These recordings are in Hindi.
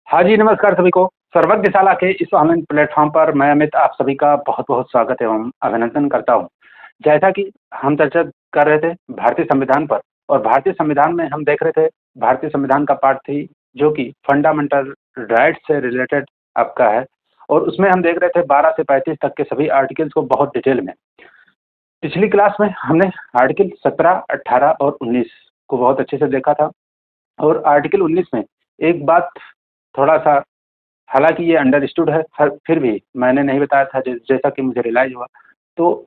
हाँ जी, नमस्कार सभी को। सर्वज्ञशाला के इस ऑनलाइन प्लेटफ़ॉर्म पर मैं अमित आप सभी का बहुत-बहुत स्वागत एवं अभिनंदन करता हूँ। जैसा कि हम चर्चा कर रहे थे भारतीय संविधान पर और भारतीय संविधान में हम देख रहे थे भारतीय संविधान का पार्ट 3 जो कि फंडामेंटल राइट्स से रिलेटेड आपका है और उसमें हम देख रहे थे 12 से 35 तक के सभी आर्टिकल्स को बहुत डिटेल में। पिछली क्लास में हमने आर्टिकल 17, 18 और 19 को बहुत अच्छे से देखा था और आर्टिकल 19 में एक बात थोड़ा-सा हालाँकि ये अंडरस्टूड है, फिर भी मैंने नहीं बताया था जैसा कि मुझे रियलाइज़ हुआ। तो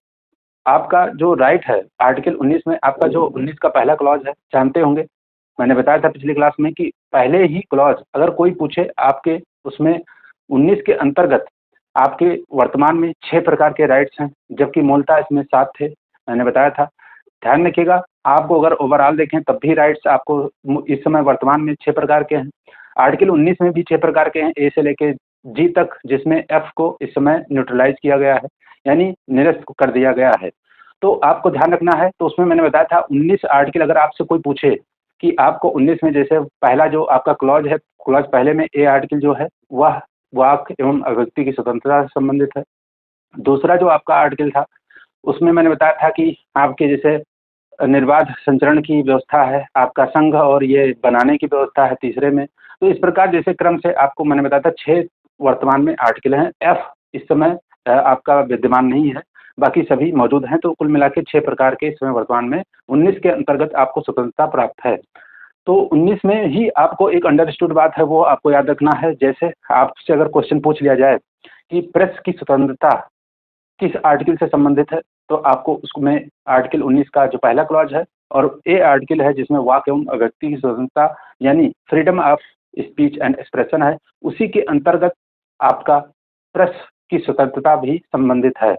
आपका जो राइट है, आर्टिकल 19 में आपका जो 19 का पहला क्लॉज़ है, जानते होंगे। मैंने बताया था पिछली क्लास में कि पहले ही क्लॉज़ अगर कोई पूछे आपके उसमें 19 के अंतर्गत आपके वर्तमान में 6 प्रकार के राइट्स हैं, जबकि मूलतः इसमें 7 थे, मैंने बताया था। ध्यान रखिएगा, आपको अगर ओवरऑल देखें तब भी राइट्स आपको इस समय वर्तमान में 6 प्रकार के हैं। आर्टिकल 19 में भी 6 प्रकार के हैं, ए से लेके जी तक, जिसमें एफ को इस समय न्यूट्रलाइज़ किया गया है, यानी निरस्त कर दिया गया है। तो आपको ध्यान रखना है, तो उसमें मैंने बताया था 19 आर्टिकल अगर आपसे कोई पूछे कि आपको 19 में जैसे पहला जो आपका क्लॉज़ है, क्लॉज़ पहले में ए आर्टिकल जो है, वह वाक एवं अभिव्यक्ति की स्वतंत्रता से संबंधित है। दूसरा जो आपका आर्टिकल था, उसमें मैंने बताया था कि आपके जैसे निर्बाध संचरण की व्यवस्था है, आपका संघ और ये बनाने की व्यवस्था है तीसरे में। तो इस प्रकार जैसे क्रम से आपको मैंने बताया था 6 वर्तमान में आर्टिकल हैं। एफ इस समय आपका विद्यमान नहीं है, बाकी सभी मौजूद हैं, तो कुल मिला के 6 प्रकार के इस समय वर्तमान में 19 के अंतर्गत आपको स्वतंत्रता प्राप्त है। तो 19 में ही आपको एक अंडरस्टूड बात है, वो आपको याद रखना है। जैसे आपसे अगर क्वेश्चन पूछ लिया जाए कि प्रेस की स्वतंत्रता किस आर्टिकल से संबंधित है, तो आपको उसमें आर्टिकल 19 का जो पहला क्लॉज है और ए आर्टिकल है जिसमें वाक एवं अभिव्यक्ति की स्वतंत्रता यानी freedom of speech and expression है, उसी के अंतर्गत आपका प्रेस की स्वतंत्रता भी संबंधित है।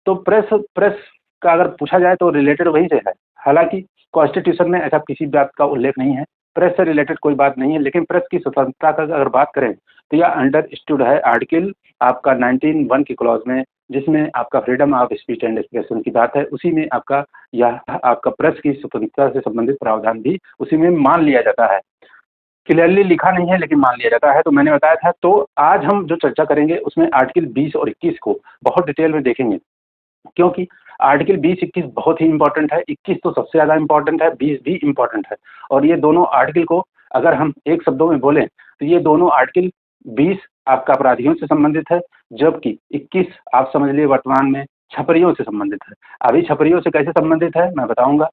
तो प्रेस प्रेस का अगर पूछा जाए तो रिलेटेड वहीं से है। हालांकि कॉन्स्टिट्यूशन में ऐसा किसी बात का उल्लेख नहीं है, प्रेस से रिलेटेड कोई बात नहीं है, लेकिन प्रेस की स्वतंत्रता का अगर बात करें तो यह अंडरस्टूड है आर्टिकल आपका 19(1) की क्लॉज में, जिसमें आपका freedom of speech and expression की बात है। उसी में आपका यह आपका प्रेस की स्वतंत्रता से संबंधित प्रावधान भी उसी में मान लिया जाता है। क्लियरली लिखा नहीं है लेकिन मान लिया जाता है, तो मैंने बताया था। तो आज हम जो चर्चा करेंगे उसमें आर्टिकल 20 और 21 को बहुत डिटेल में देखेंगे, क्योंकि आर्टिकल 20-21 बहुत ही इंपॉर्टेंट है। 21 तो सबसे ज़्यादा इंपॉर्टेंट है, 20 भी इंपॉर्टेंट है। और ये दोनों आर्टिकल को अगर हम एक शब्दों में बोलें तो ये दोनों आर्टिकल 20 आपका अपराधियों से संबंधित है, जबकि 21 आप समझ लीजिए वर्तमान में छपरियों से संबंधित है। अभी छपरियों से कैसे संबंधित है मैं बताऊंगा।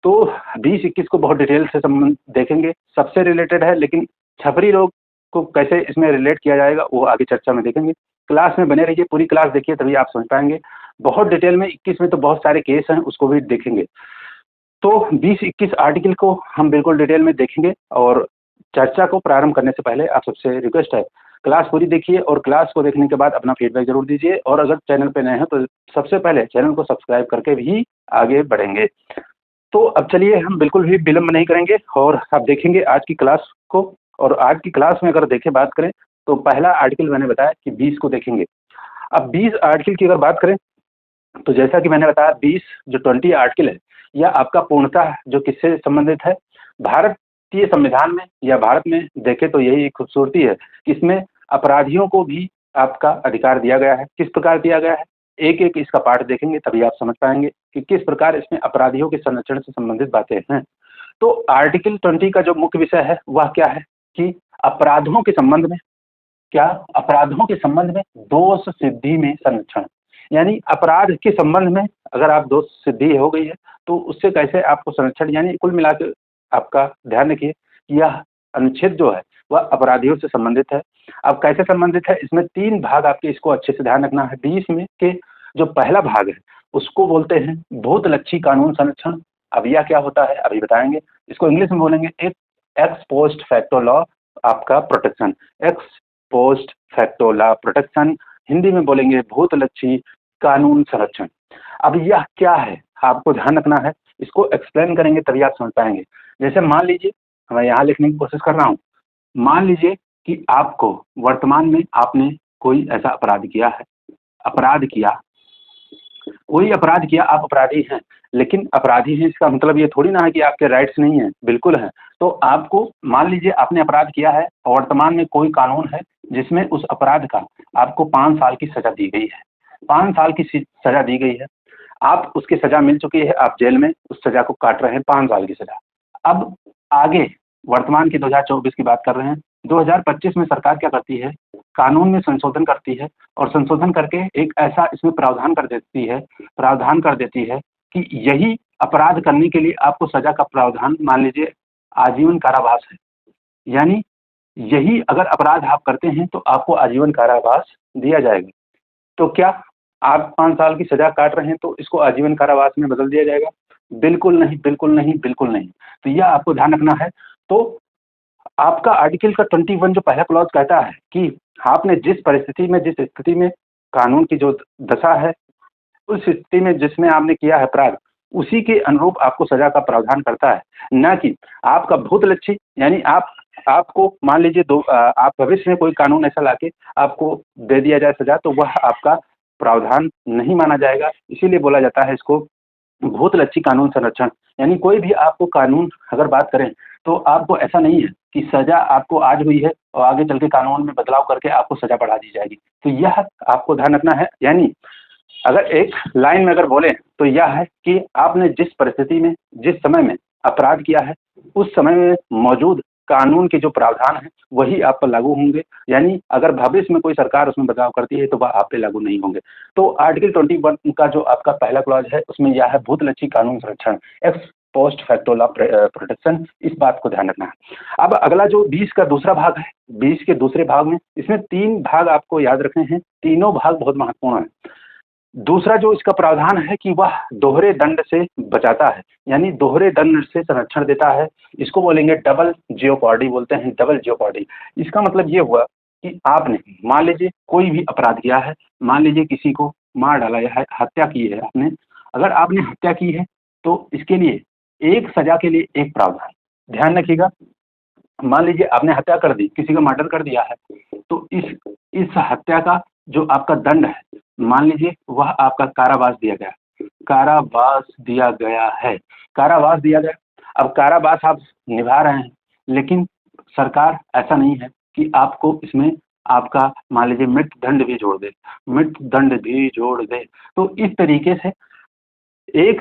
तो 20-21 को बहुत डिटेल से संबंध देखेंगे, सबसे रिलेटेड है, लेकिन छपरी लोग को कैसे इसमें रिलेट किया जाएगा वो आगे चर्चा में देखेंगे। क्लास में बने रहिए, पूरी क्लास देखिए तभी आप समझ पाएंगे बहुत डिटेल में। 21 में तो बहुत सारे केस हैं, उसको भी देखेंगे। तो 20-21 आर्टिकल को हम बिल्कुल डिटेल में देखेंगे। और चर्चा को प्रारंभ करने से पहले आप सबसे रिक्वेस्ट है, क्लास पूरी देखिए और क्लास को देखने के बाद अपना फीडबैक जरूर दीजिए। और अगर चैनल पे नए हैं तो सबसे पहले चैनल को सब्सक्राइब करके भी आगे बढ़ेंगे। तो अब चलिए हम बिल्कुल भी विलंब नहीं करेंगे और अब देखेंगे आज की क्लास को। और आज की क्लास में अगर देखें बात करें तो पहला आर्टिकल मैंने बताया कि 20 को देखेंगे। अब 20 आर्टिकल की अगर बात करें तो जैसा कि मैंने बताया 20 जो 20 आर्टिकल है यह आपका पूर्णतः जो किससे संबंधित है, भारतीय संविधान में या भारत में देखें तो यही एक खूबसूरती है कि इसमें अपराधियों को भी आपका अधिकार दिया गया है। किस प्रकार दिया गया है, एक एक इसका पार्ट देखेंगे तभी आप समझ पाएंगे कि किस प्रकार इसमें अपराधियों के संरक्षण से संबंधित बातें हैं। तो आर्टिकल 20 का जो मुख्य विषय है वह क्या है कि अपराधों के संबंध में क्या अपराधों के संबंध में दोष सिद्धि में संरक्षण, यानी अपराध के संबंध में अगर आप दोष सिद्धि हो गई है तो उससे कैसे आपको संरक्षण, यानी कुल मिलाकर आपका ध्यान रखिए यह अनुच्छेद जो है वह अपराधियों से संबंधित है। अब कैसे संबंधित है, इसमें 3 भाग आपके इसको अच्छे से ध्यान रखना है। 20 में के जो पहला भाग है उसको बोलते हैं भूतलक्षी कानून संरक्षण। अब यह क्या होता है अभी बताएंगे। इसको इंग्लिश में बोलेंगे एक एक्स पोस्ट फैक्टो लॉ आपका protection, x post facto law protection, Hindi में बोलेंगे भूतलक्षी कानून संरक्षण। अब यह क्या है आपको ध्यान रखना है, इसको एक्सप्लेन करेंगे तभी आप समझ पाएंगे। जैसे मान लीजिए मैं यहाँ लिखने की कोशिश कर रहा हूँ, मान लीजिए कि आपको वर्तमान में आपने कोई ऐसा अपराध किया है, अपराध किया, कोई अपराध किया, आप अपराधी हैं। लेकिन अपराधी हैं इसका मतलब ये थोड़ी ना है कि आपके राइट्स नहीं हैं, बिल्कुल हैं। तो आपको मान लीजिए आपने अपराध किया है और वर्तमान में कोई कानून है जिसमें उस अपराध का आपको 5 साल की सज़ा दी गई है। 5 साल की सज़ा दी गई है, आप उसकी सज़ा मिल चुकी है, आप जेल में उस सज़ा को काट रहे हैं, 5 साल की सज़ा। अब आगे वर्तमान की 2024 की बात कर रहे हैं, 2025 में सरकार क्या करती है, कानून में संशोधन करती है और संशोधन करके एक ऐसा इसमें प्रावधान कर देती है कि यही अपराध करने के लिए आपको सज़ा का प्रावधान मान लीजिए आजीवन कारावास है। यानी यही अगर अपराध आप करते हैं तो आपको आजीवन कारावास दिया जाएगा। तो क्या आप 5 साल की सज़ा काट रहे हैं तो इसको आजीवन कारावास में बदल दिया जाएगा? बिल्कुल नहीं, बिल्कुल नहीं, बिल्कुल नहीं। तो यह आपको ध्यान रखना है। तो आपका आर्टिकल का 21 जो पहला क्लॉज कहता है कि आपने जिस स्थिति में कानून की जो दशा है, उस स्थिति में जिसमें आपने किया है अपराध, उसी के अनुरूप आपको सज़ा का प्रावधान करता है, ना कि आपका भूतलक्षी यानी आपको मान लीजिए आप भविष्य में कोई कानून ऐसा लाके आपको दे दिया जाए सज़ा, तो वह आपका प्रावधान नहीं माना जाएगा। इसीलिए बोला जाता है इसको भूतलक्षी कानून संरक्षण। यानी कोई भी आपको कानून अगर बात करें तो आपको ऐसा नहीं है कि सज़ा आपको आज हुई है और आगे चल के कानून में बदलाव करके आपको सज़ा बढ़ा दी जाएगी। तो यह आपको ध्यान रखना है। यानी अगर एक लाइन में अगर बोलें तो यह है कि आपने जिस परिस्थिति में, जिस समय में अपराध किया है, उस समय में मौजूद कानून के जो प्रावधान हैं, वही आप पर लागू होंगे। यानी अगर भविष्य में कोई सरकार उसमें बदलाव करती है, तो वह आप पे लागू नहीं होंगे। तो आर्टिकल 21 का जो आपका पहला क्लॉज है, उसमें यह है भूतलक्षी कानून संरक्षण, x post facto law protection, इस बात को ध्यान रखना है। अब अगला जो 20 का दूसरा भाग है, 20 के दूसरे भाग में इसमें 3 भाग आपको याद रखने हैं, तीनों भाग बहुत महत्वपूर्ण हैं। दूसरा जो इसका प्रावधान है कि वह दोहरे दंड से बचाता है, यानी दोहरे दंड से संरक्षण देता है। इसको बोलेंगे डबल जियोपॉडी बोलते हैं, डबल जियोपॉडी। इसका मतलब ये हुआ कि आपने मान लीजिए कोई भी अपराध किया है, मान लीजिए किसी को मार डाला है, हत्या की है आपने। अगर आपने हत्या की है तो इसके लिए एक सजा के लिए एक प्रावधान, ध्यान रखिएगा। मान लीजिए आपने हत्या कर दी, किसी का मर्डर कर दिया है, तो इस हत्या का जो आपका दंड है, मान लीजिए वह आपका कारावास दिया गया, कारावास दिया गया है, कारावास दिया गया। अब कारावास आप निभा रहे हैं, लेकिन सरकार ऐसा नहीं है कि आपको इसमें आपका मान लीजिए मृत्यु दंड भी जोड़ दे, मृत्यु दंड भी जोड़ दे। तो इस तरीके से एक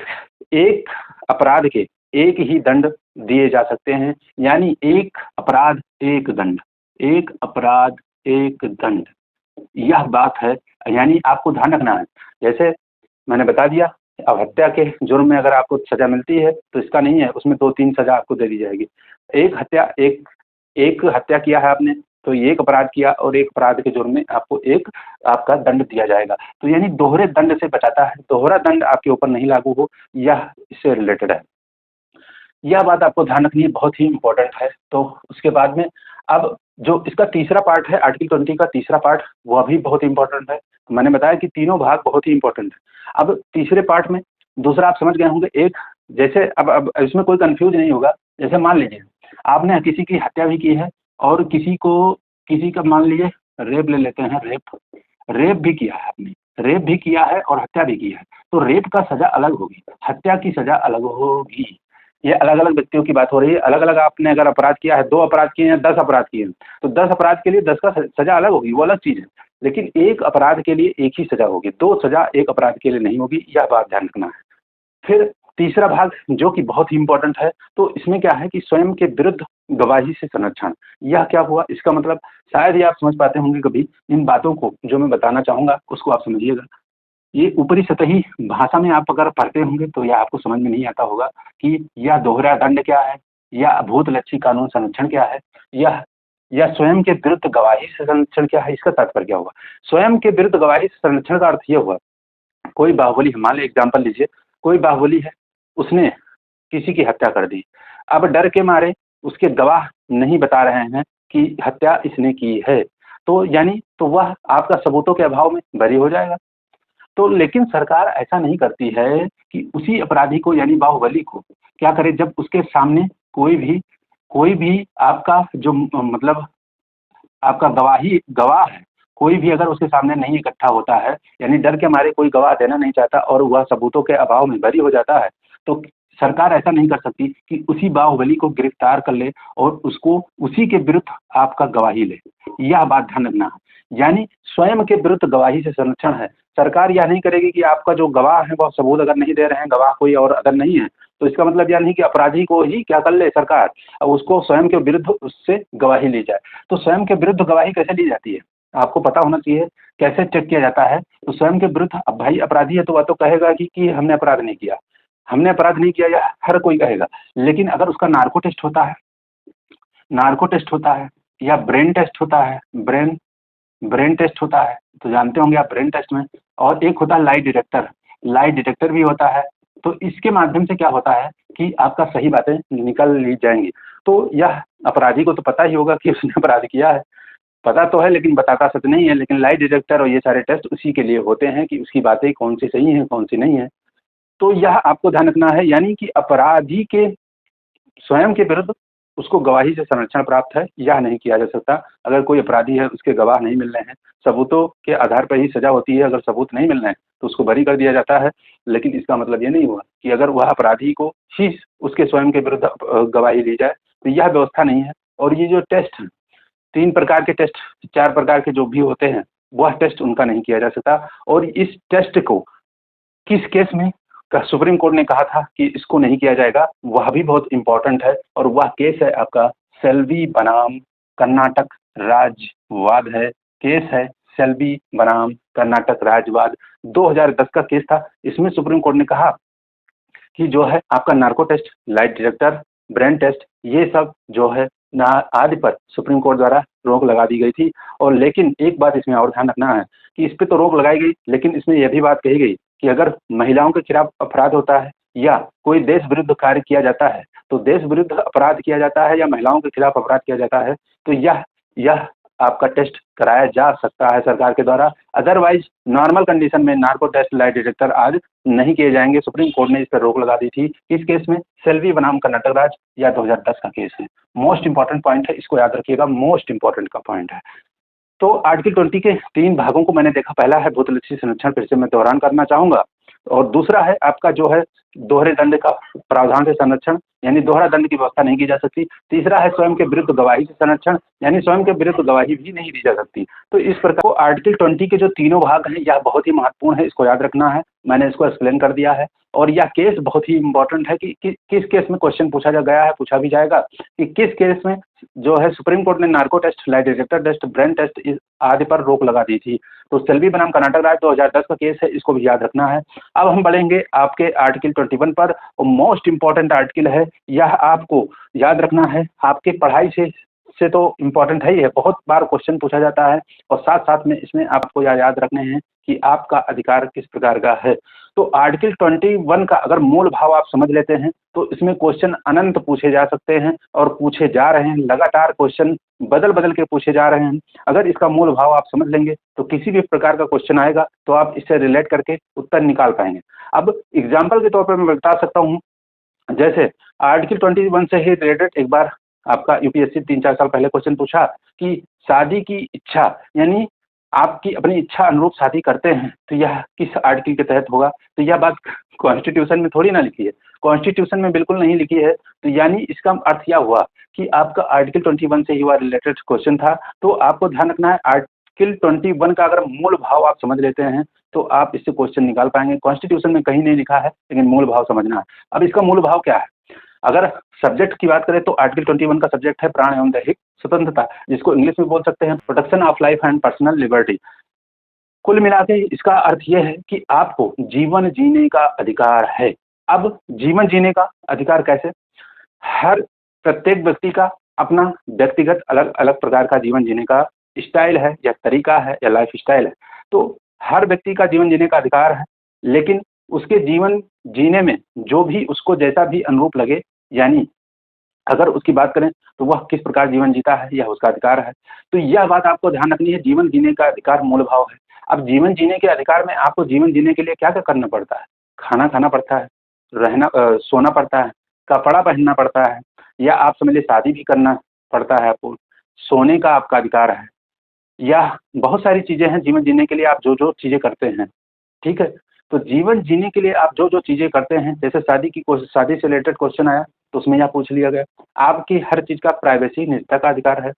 एक अपराध के एक ही दंड दिए जा सकते हैं, यानी एक अपराध एक दंड, एक अपराध एक दंड, यह बात है। यानी आपको ध्यान रखना है, जैसे मैंने बता दिया, अब हत्या के जुर्म में अगर आपको सजा मिलती है तो इसका नहीं है, उसमें 2-3 सजा आपको दे दी जाएगी। एक हत्या किया है आपने तो एक अपराध किया और एक अपराध के जुर्म में आपको एक आपका दंड दिया जाएगा। तो यानी दोहरे दंड से बचाता है, दोहरा दंड आपके ऊपर नहीं लागू हो, यह इससे रिलेटेड है। यह बात आपको ध्यान रखनी है, बहुत ही इंपॉर्टेंट है। तो उसके बाद में अब जो इसका तीसरा पार्ट है, आर्टिकल 20 का तीसरा पार्ट, वह भी बहुत इंपॉर्टेंट है। मैंने बताया कि तीनों भाग बहुत ही इंपॉर्टेंट है। अब तीसरे पार्ट में दूसरा आप समझ गए होंगे, एक जैसे अब इसमें कोई कंफ्यूज नहीं होगा। जैसे मान लीजिए आपने किसी की हत्या भी की है और किसी का मान लीजिए रेप ले लेते हैं, रेप भी किया है आपने, रेप भी किया है और हत्या भी की है, तो रेप का सजा अलग होगी, हत्या की सजा अलग होगी। ये अलग अलग व्यक्तियों की बात हो रही है। अलग अलग आपने अगर अपराध किया है, 2 अपराध किए हैं, 10 अपराध किए हैं, तो 10 अपराध के लिए 10 का सजा अलग होगी, वो अलग चीज़ है। लेकिन एक अपराध के लिए एक ही सजा होगी, 2 सजा एक अपराध के लिए नहीं होगी, यह बात ध्यान रखना है। फिर तीसरा भाग जो कि बहुत ही इंपॉर्टेंट है, तो इसमें क्या है कि स्वयं के विरुद्ध गवाही से संरक्षण। यह क्या हुआ, इसका मतलब शायद ही आप समझ पाते होंगे कभी। इन बातों को जो मैं बताना चाहूँगा उसको आप समझिएगा। ये ऊपरी सतही भाषा में आप अगर पढ़ते होंगे तो यह आपको समझ में नहीं आता होगा कि यह दोहरा दंड क्या है, या भूतलक्षी कानून संरक्षण क्या है, यह स्वयं के विरुद्ध गवाही से संरक्षण क्या है, इसका तात्पर्य क्या होगा। स्वयं के विरुद्ध गवाही से संरक्षण का अर्थ यह हुआ, कोई बाहुबली, मान लीजिए एग्जाम्पल लीजिए, कोई बाहुबली है, उसने किसी की हत्या कर दी। अब डर के मारे उसके गवाह नहीं बता रहे हैं कि हत्या इसने की है, तो यानी तो वह आपका सबूतों के अभाव में बरी हो जाएगा। तो लेकिन सरकार ऐसा नहीं करती है कि उसी अपराधी को यानी बाहुबली को क्या करे, जब उसके सामने कोई भी आपका जो मतलब आपका गवाह है, कोई भी अगर उसके सामने नहीं इकट्ठा होता है, यानी डर के मारे कोई गवाह देना नहीं चाहता और वह सबूतों के अभाव में बरी हो जाता है, तो सरकार ऐसा नहीं कर सकती कि उसी बाहुबली को गिरफ्तार कर ले और उसको उसी के विरुद्ध आपका गवाही ले। यह बात ध्यान रखना है, यानी स्वयं के विरुद्ध गवाही से संरक्षण है। सरकार यह नहीं करेगी कि आपका जो गवाह है वह सबूत अगर नहीं दे रहे हैं, गवाह कोई और अगर नहीं है, तो इसका मतलब यह नहीं कि अपराधी को ही क्या कर ले सरकार, अब उसको स्वयं के विरुद्ध उससे गवाही ली जाए। तो स्वयं के विरुद्ध गवाही कैसे ली जाती है, आपको पता होना चाहिए कैसे चेक किया जाता है। तो स्वयं के विरुद्ध, अब भाई अपराधी है तो वह तो कहेगा कि हमने अपराध नहीं किया, हमने अपराध नहीं किया, यह हर कोई कहेगा। लेकिन अगर उसका नार्को टेस्ट होता है, नार्को टेस्ट होता है या ब्रेन टेस्ट होता है, ब्रेन टेस्ट होता है, तो जानते होंगे आप ब्रेन टेस्ट में, और एक होता है लाई डिटेक्टर, लाई डिटेक्टर भी होता है। तो इसके माध्यम से क्या होता है कि आपका सही बातें निकल ली जाएंगी। तो यह अपराधी को तो पता ही होगा कि उसने अपराध किया है, पता तो है लेकिन बताता सच नहीं है। लेकिन लाई डिटेक्टर और ये सारे टेस्ट उसी के लिए होते हैं कि उसकी बातें कौन सी सही हैं कौन सी नहीं है। तो यह आपको ध्यान रखना है, यानी कि अपराधी के स्वयं के विरुद्ध उसको गवाही से संरक्षण प्राप्त है, यह नहीं किया जा सकता। अगर कोई अपराधी है, उसके गवाह नहीं मिल रहे हैं, सबूतों के आधार पर ही सजा होती है, अगर सबूत नहीं मिल रहे हैं तो उसको बरी कर दिया जाता है। लेकिन इसका मतलब ये नहीं हुआ कि अगर वह अपराधी को ही उसके स्वयं के विरुद्ध गवाही ली जाए, तो यह व्यवस्था नहीं है। और ये जो टेस्ट, 3 प्रकार के टेस्ट, 4 प्रकार के जो भी होते हैं, वह टेस्ट उनका नहीं किया जा सकता। और इस टेस्ट को किस केस में सुप्रीम कोर्ट ने कहा था कि इसको नहीं किया जाएगा, वह भी बहुत इंपॉर्टेंट है। और वह केस है आपका सेल्वी बनाम कर्नाटक राज्यवाद है, केस है सेल्वी बनाम कर्नाटक राज्यवाद, 2010 का केस था। इसमें सुप्रीम कोर्ट ने कहा कि जो है आपका narco test, light detector, brain test, ये सब जो है ना आदि पर सुप्रीम कोर्ट द्वारा रोक लगा दी गई थी। और लेकिन एक बात इसमें और ध्यान रखना है कि इस पे तो रोक लगाई गई, लेकिन इसमें यह भी बात कही गई कि अगर महिलाओं के खिलाफ अपराध होता है या कोई देश विरुद्ध कार्य किया जाता है, तो देश विरुद्ध अपराध किया जाता है या महिलाओं के खिलाफ अपराध किया जाता है, तो यह आपका टेस्ट कराया जा सकता है सरकार के द्वारा। अदरवाइज नॉर्मल कंडीशन में नार्को टेस्ट, लाइट डिटेक्टर आदि नहीं किए जाएंगे। सुप्रीम कोर्ट ने इस पर रोक लगा दी थी। इस केस में सेल्वी बनाम कर्नाटक राज्य या 2010 का केस है। मोस्ट इंपॉर्टेंट पॉइंट है, इसको याद रखिएगा, मोस्ट इंपॉर्टेंट का पॉइंट है। तो आर्टिकल 20 के 3 भागों को मैंने देखा। पहला है भूतलक्षी संरक्षण, फिर से मैं दोहरान करना चाहूंगा। और दूसरा है आपका जो है दोहरे दंड का प्रावधान से संरक्षण, यानी दोहरा दंड की व्यवस्था नहीं की जा सकती। तीसरा है स्वयं के विरुद्ध गवाही से संरक्षण, यानी स्वयं के विरुद्ध गवाही भी नहीं दी जा सकती। तो इस प्रकार को आर्टिकल 20 के जो तीनों भाग हैं, यह बहुत ही महत्वपूर्ण है, इसको याद रखना है। मैंने इसको एक्सप्लेन कर दिया है। और यह केस बहुत ही इंपॉर्टेंट है कि किस केस में क्वेश्चन पूछा गया है, पूछा भी जाएगा कि किस केस में जो है सुप्रीम कोर्ट ने narco test, light detector test, brain test आदि पर रोक लगा दी थी। तो सेल्वी बनाम कर्नाटक राज्य 2010 का केस है, इसको भी याद रखना है। अब हम बढ़ेंगे आपके आर्टिकल 21 पर, और मोस्ट इंपॉर्टेंट आर्टिकल है। यह आपको याद रखना है, आपके पढ़ाई से तो इम्पोर्टेंट है ही है, बहुत बार क्वेश्चन पूछा जाता है। और साथ साथ में इसमें आपको याद रखने हैं कि आपका अधिकार किस प्रकार का है। तो आर्टिकल 21 का अगर मूल भाव आप समझ लेते हैं तो इसमें क्वेश्चन अनंत पूछे जा सकते हैं और पूछे जा रहे हैं, लगातार क्वेश्चन बदल बदल के पूछे जा रहे हैं। अगर इसका मूल भाव आप समझ लेंगे तो किसी भी प्रकार का क्वेश्चन आएगा तो आप इससे रिलेट करके उत्तर निकाल पाएंगे। अब एग्जाम्पल के तौर पर मैं बता सकता हूँ, जैसे आर्टिकल 21 से ही रिलेटेड एक बार आपका यूपीएससी 3-4 साल पहले क्वेश्चन पूछा कि शादी की इच्छा, यानी आपकी अपनी इच्छा अनुरूप शादी करते हैं तो यह किस आर्टिकल के तहत होगा। तो यह बात कॉन्स्टिट्यूशन में थोड़ी ना लिखी है, कॉन्स्टिट्यूशन में बिल्कुल नहीं लिखी है। तो यानी इसका अर्थ यह हुआ कि आपका आर्टिकल 21 से ही हुआ रिलेटेड क्वेश्चन था। तो आपको ध्यान रखना है, आर्टिकल 21 का अगर मूल भाव आप समझ लेते हैं तो आप इससे क्वेश्चन निकाल पाएंगे। कॉन्स्टिट्यूशन में कहीं नहीं लिखा है, लेकिन मूल भाव समझना है। अब इसका मूल भाव क्या है, अगर सब्जेक्ट की बात करें तो आर्टिकल 21 का सब्जेक्ट है प्राण एवं दैहिक स्वतंत्रता, जिसको इंग्लिश में बोल सकते हैं protection of life and personal liberty. कुल मिला के इसका अर्थ यह है कि आपको जीवन जीने का अधिकार है। अब जीवन जीने का अधिकार कैसे, हर प्रत्येक व्यक्ति का अपना व्यक्तिगत अलग अलग प्रकार का जीवन जीने का स्टाइल है या तरीका है या लाइफ स्टाइल है। तो हर व्यक्ति का जीवन जीने का अधिकार है, लेकिन उसके जीवन जीने में जो भी उसको जैसा भी अनुरूप लगे, यानी अगर उसकी बात करें तो वह किस प्रकार जीवन जीता है यह उसका अधिकार है। तो यह बात आपको ध्यान रखनी है, जीवन जीने का अधिकार मूल भाव है। अब जीवन जीने के अधिकार में आपको जीवन जीने के लिए क्या क्या करना पड़ता है, खाना खाना पड़ता है, सोना पड़ता है, कपड़ा पहनना पड़ता है, या आप समझ लीजिए शादी भी करना पड़ता है आपको, सोने का आपका अधिकार है, या बहुत सारी चीज़ें हैं जीवन जीने के लिए आप जो-जो चीज़ें करते हैं, ठीक है? तो जीवन जीने के लिए आप जो-जो चीज़ें करते हैं, जैसे शादी से रिलेटेड क्वेश्चन आया, तो उसमें यह पूछ लिया गया। आपकी हर चीज़ का प्राइवेसी निजता का अधिकार है,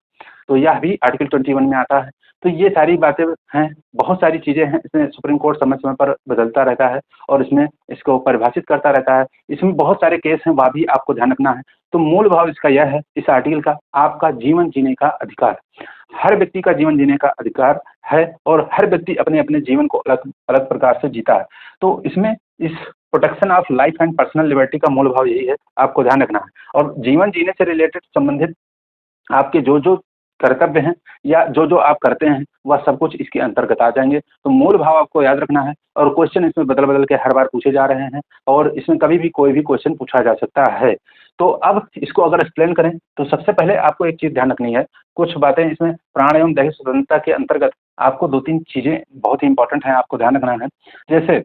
तो यह भी आर्टिकल 21 में आता है। तो ये सारी बातें हैं, बहुत सारी चीज़ें हैं, इसमें सुप्रीम कोर्ट समय-समय पर बदलता रहता है और इसमें इसको परिभाषित करता रहता है। इसमें बहुत सारे केस हैं, वह भी आपको ध्यान रखना है। तो मूल भाव इसका यह है, इस आर्टिकल का, आपका जीवन जीने का अधिकार। हर व्यक्ति का जीवन जीने का अधिकार है और हर व्यक्ति अपने-अपने जीवन को अलग अलग प्रकार से जीता है। तो इसमें इस protection of life and personal liberty का मूल भाव यही है, आपको ध्यान रखना है। और जीवन जीने से रिलेटेड संबंधित आपके जो-जो कर्तव्य हैं या जो-जो आप करते हैं, वह सब कुछ इसके अंतर्गत आ जाएँगे। तो मूल भाव आपको याद रखना है और क्वेश्चन इसमें बदल-बदल के हर बार पूछे जा रहे हैं और इसमें कभी भी कोई भी क्वेश्चन पूछा जा सकता है। तो अब इसको अगर एक्सप्लेन करें, तो सबसे पहले आपको एक चीज़ ध्यान रखनी है, कुछ बातें इसमें प्राण एवं दैहिक स्वतंत्रता के अंतर्गत आपको 2-3 चीज़ें बहुत ही इम्पोर्टेंट हैं, आपको ध्यान रखना है। जैसे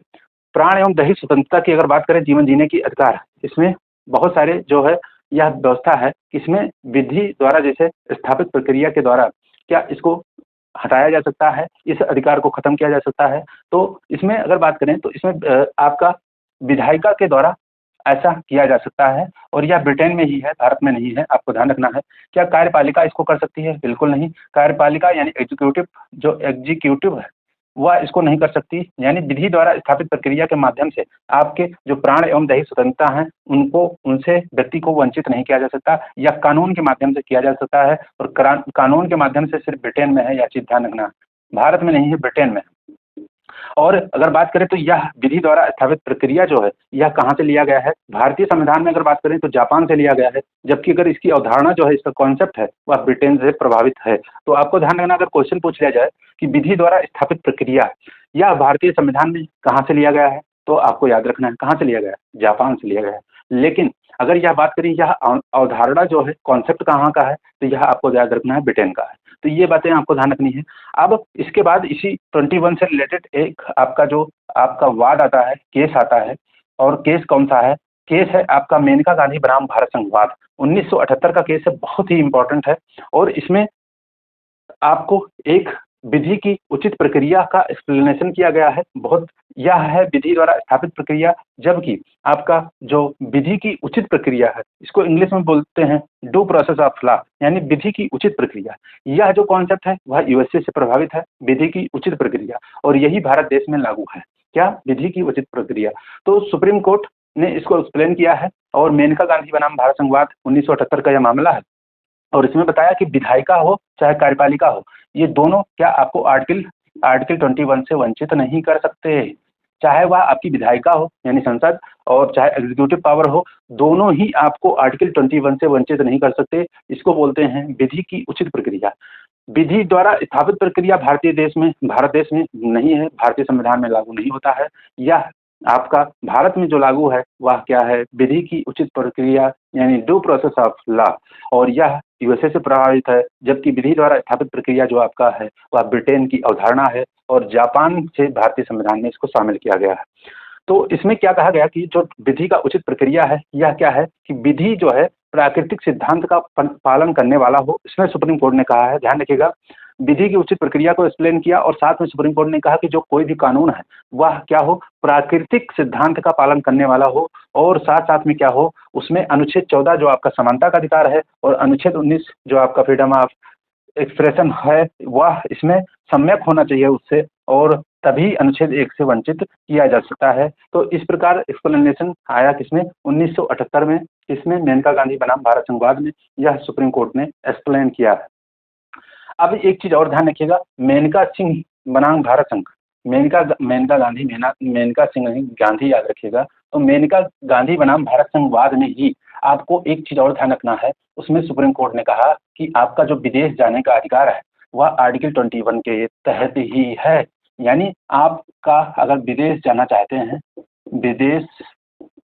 प्राण एवं दैहिक स्वतंत्रता की अगर बात करें, जीवन जीने की अधिकार, इसमें बहुत सारे जो है यह व्यवस्था है, इसमें विधि द्वारा जैसे स्थापित प्रक्रिया के द्वारा क्या इसको हटाया जा सकता है, इस अधिकार को खत्म किया जा सकता है। तो इसमें अगर बात करें तो इसमें आपका विधायिका के द्वारा ऐसा किया जा सकता है और यह ब्रिटेन में ही है, भारत में नहीं है, आपको ध्यान रखना है। क्या कार्यपालिका इसको कर सकती है? बिल्कुल नहीं। कार्यपालिका यानी एग्जीक्यूटिव है, वह इसको नहीं कर सकती। यानी विधि द्वारा स्थापित प्रक्रिया के माध्यम से आपके जो प्राण एवं दैहिक स्वतंत्रता हैं, उनको उनसे व्यक्ति को वंचित नहीं किया जा सकता या कानून के माध्यम से किया जा सकता है और कानून के माध्यम से सिर्फ ब्रिटेन में है, यह चीज़ ध्यान रखना। भारत में नहीं है, ब्रिटेन में है। और अगर बात करें तो यह विधि द्वारा स्थापित प्रक्रिया जो है, यह कहाँ से लिया गया है? भारतीय संविधान में अगर बात करें तो जापान से लिया गया है, जबकि अगर इसकी अवधारणा जो है, इसका कॉन्सेप्ट है, वह ब्रिटेन से प्रभावित है। तो आपको ध्यान रखना, अगर क्वेश्चन पूछ लिया जाए कि विधि द्वारा स्थापित प्रक्रिया यह भारतीय संविधान में कहाँ से लिया गया है? तो आपको याद रखना है, कहाँ से लिया गया है? जापान से लिया गया है। लेकिन अगर यह बात करें, यह अवधारणा जो है, कॉन्सेप्ट कहाँ का है? तो यह आपको याद रखना है, ब्रिटेन का है। तो ये बातें आपको ध्यान रखनी है। अब इसके बाद इसी 21 से रिलेटेड एक आपका वाद आता है, केस आता है और केस कौन-सा है? केस है आपका मेनका गांधी बनाम भारत संघ वाद। 1978 का केस है, बहुत ही इम्पोर्टेंट है और इसमें आपको एक विधि की उचित प्रक्रिया का एक्सप्लेनेशन किया गया है। बहुत यह है विधि द्वारा स्थापित प्रक्रिया, जबकि आपका जो विधि की उचित प्रक्रिया है, इसको इंग्लिश में बोलते हैं ड्यू प्रोसेस ऑफ लॉ, यानी विधि की उचित प्रक्रिया। यह जो कॉन्सेप्ट है, वह यूएसए से प्रभावित है, विधि की उचित प्रक्रिया, और यही भारत देश में लागू है। क्या? विधि की उचित प्रक्रिया। तो सुप्रीम कोर्ट ने इसको एक्सप्लेन किया है और मेनका गांधी बनाम भारत संघ वाद 1978 का यह मामला है। और इसमें बताया कि विधायिका हो चाहे कार्यपालिका हो, ये दोनों क्या आपको आर्टिकल 21 से वंचित नहीं कर सकते। चाहे वह आपकी विधायिका हो यानी संसद और चाहे एग्जीक्यूटिव पावर हो, दोनों ही आपको आर्टिकल 21 से वंचित नहीं कर सकते। इसको बोलते हैं विधि की उचित प्रक्रिया। विधि द्वारा स्थापित प्रक्रिया भारत देश में नहीं है, भारतीय संविधान में लागू नहीं होता है। यह आपका भारत में जो लागू है वह क्या है? विधि की उचित प्रक्रिया यानी ड्यू प्रोसेस ऑफ लॉ, और यह यूएसए से प्रभावित है, जबकि विधि द्वारा स्थापित प्रक्रिया जो आपका है वह ब्रिटेन की अवधारणा है और जापान से भारतीय संविधान में इसको शामिल किया गया है। तो इसमें क्या कहा गया कि जो विधि का उचित प्रक्रिया है, यह क्या है कि विधि जो है प्राकृतिक सिद्धांत का पालन करने वाला हो। इसमें सुप्रीम कोर्ट ने कहा है, ध्यान रखिएगा, विधि की उचित प्रक्रिया को एक्सप्लेन किया और साथ में सुप्रीम कोर्ट ने कहा कि जो कोई भी कानून है वह क्या हो? प्राकृतिक सिद्धांत का पालन करने वाला हो और साथ-साथ में क्या हो? उसमें अनुच्छेद 14 जो आपका समानता का अधिकार है और अनुच्छेद 19 जो आपका फ्रीडम ऑफ एक्सप्रेशन है, वह इसमें सम्यक होना चाहिए उससे, और तभी अनुच्छेद 1 से वंचित किया जा सकता है। तो इस प्रकार एक्सप्लेनेशन आया किसमें? 1978 में, इसमें मेनका गांधी बनाम भारत संघ वाद में यह सुप्रीम कोर्ट ने एक्सप्लेन किया है। अब एक चीज़ और ध्यान रखिएगा, मेनका सिंह बनाम भारत संघ, मेनका सिंह नहीं, गांधी याद रखिएगा। तो मेनका गांधी बनाम भारत संघ वाद में ही आपको एक चीज़ और ध्यान रखना है, उसमें सुप्रीम कोर्ट ने कहा कि आपका जो विदेश जाने का अधिकार है वह आर्टिकल 21 के तहत ही है। यानी आपका अगर विदेश जाना चाहते हैं, विदेश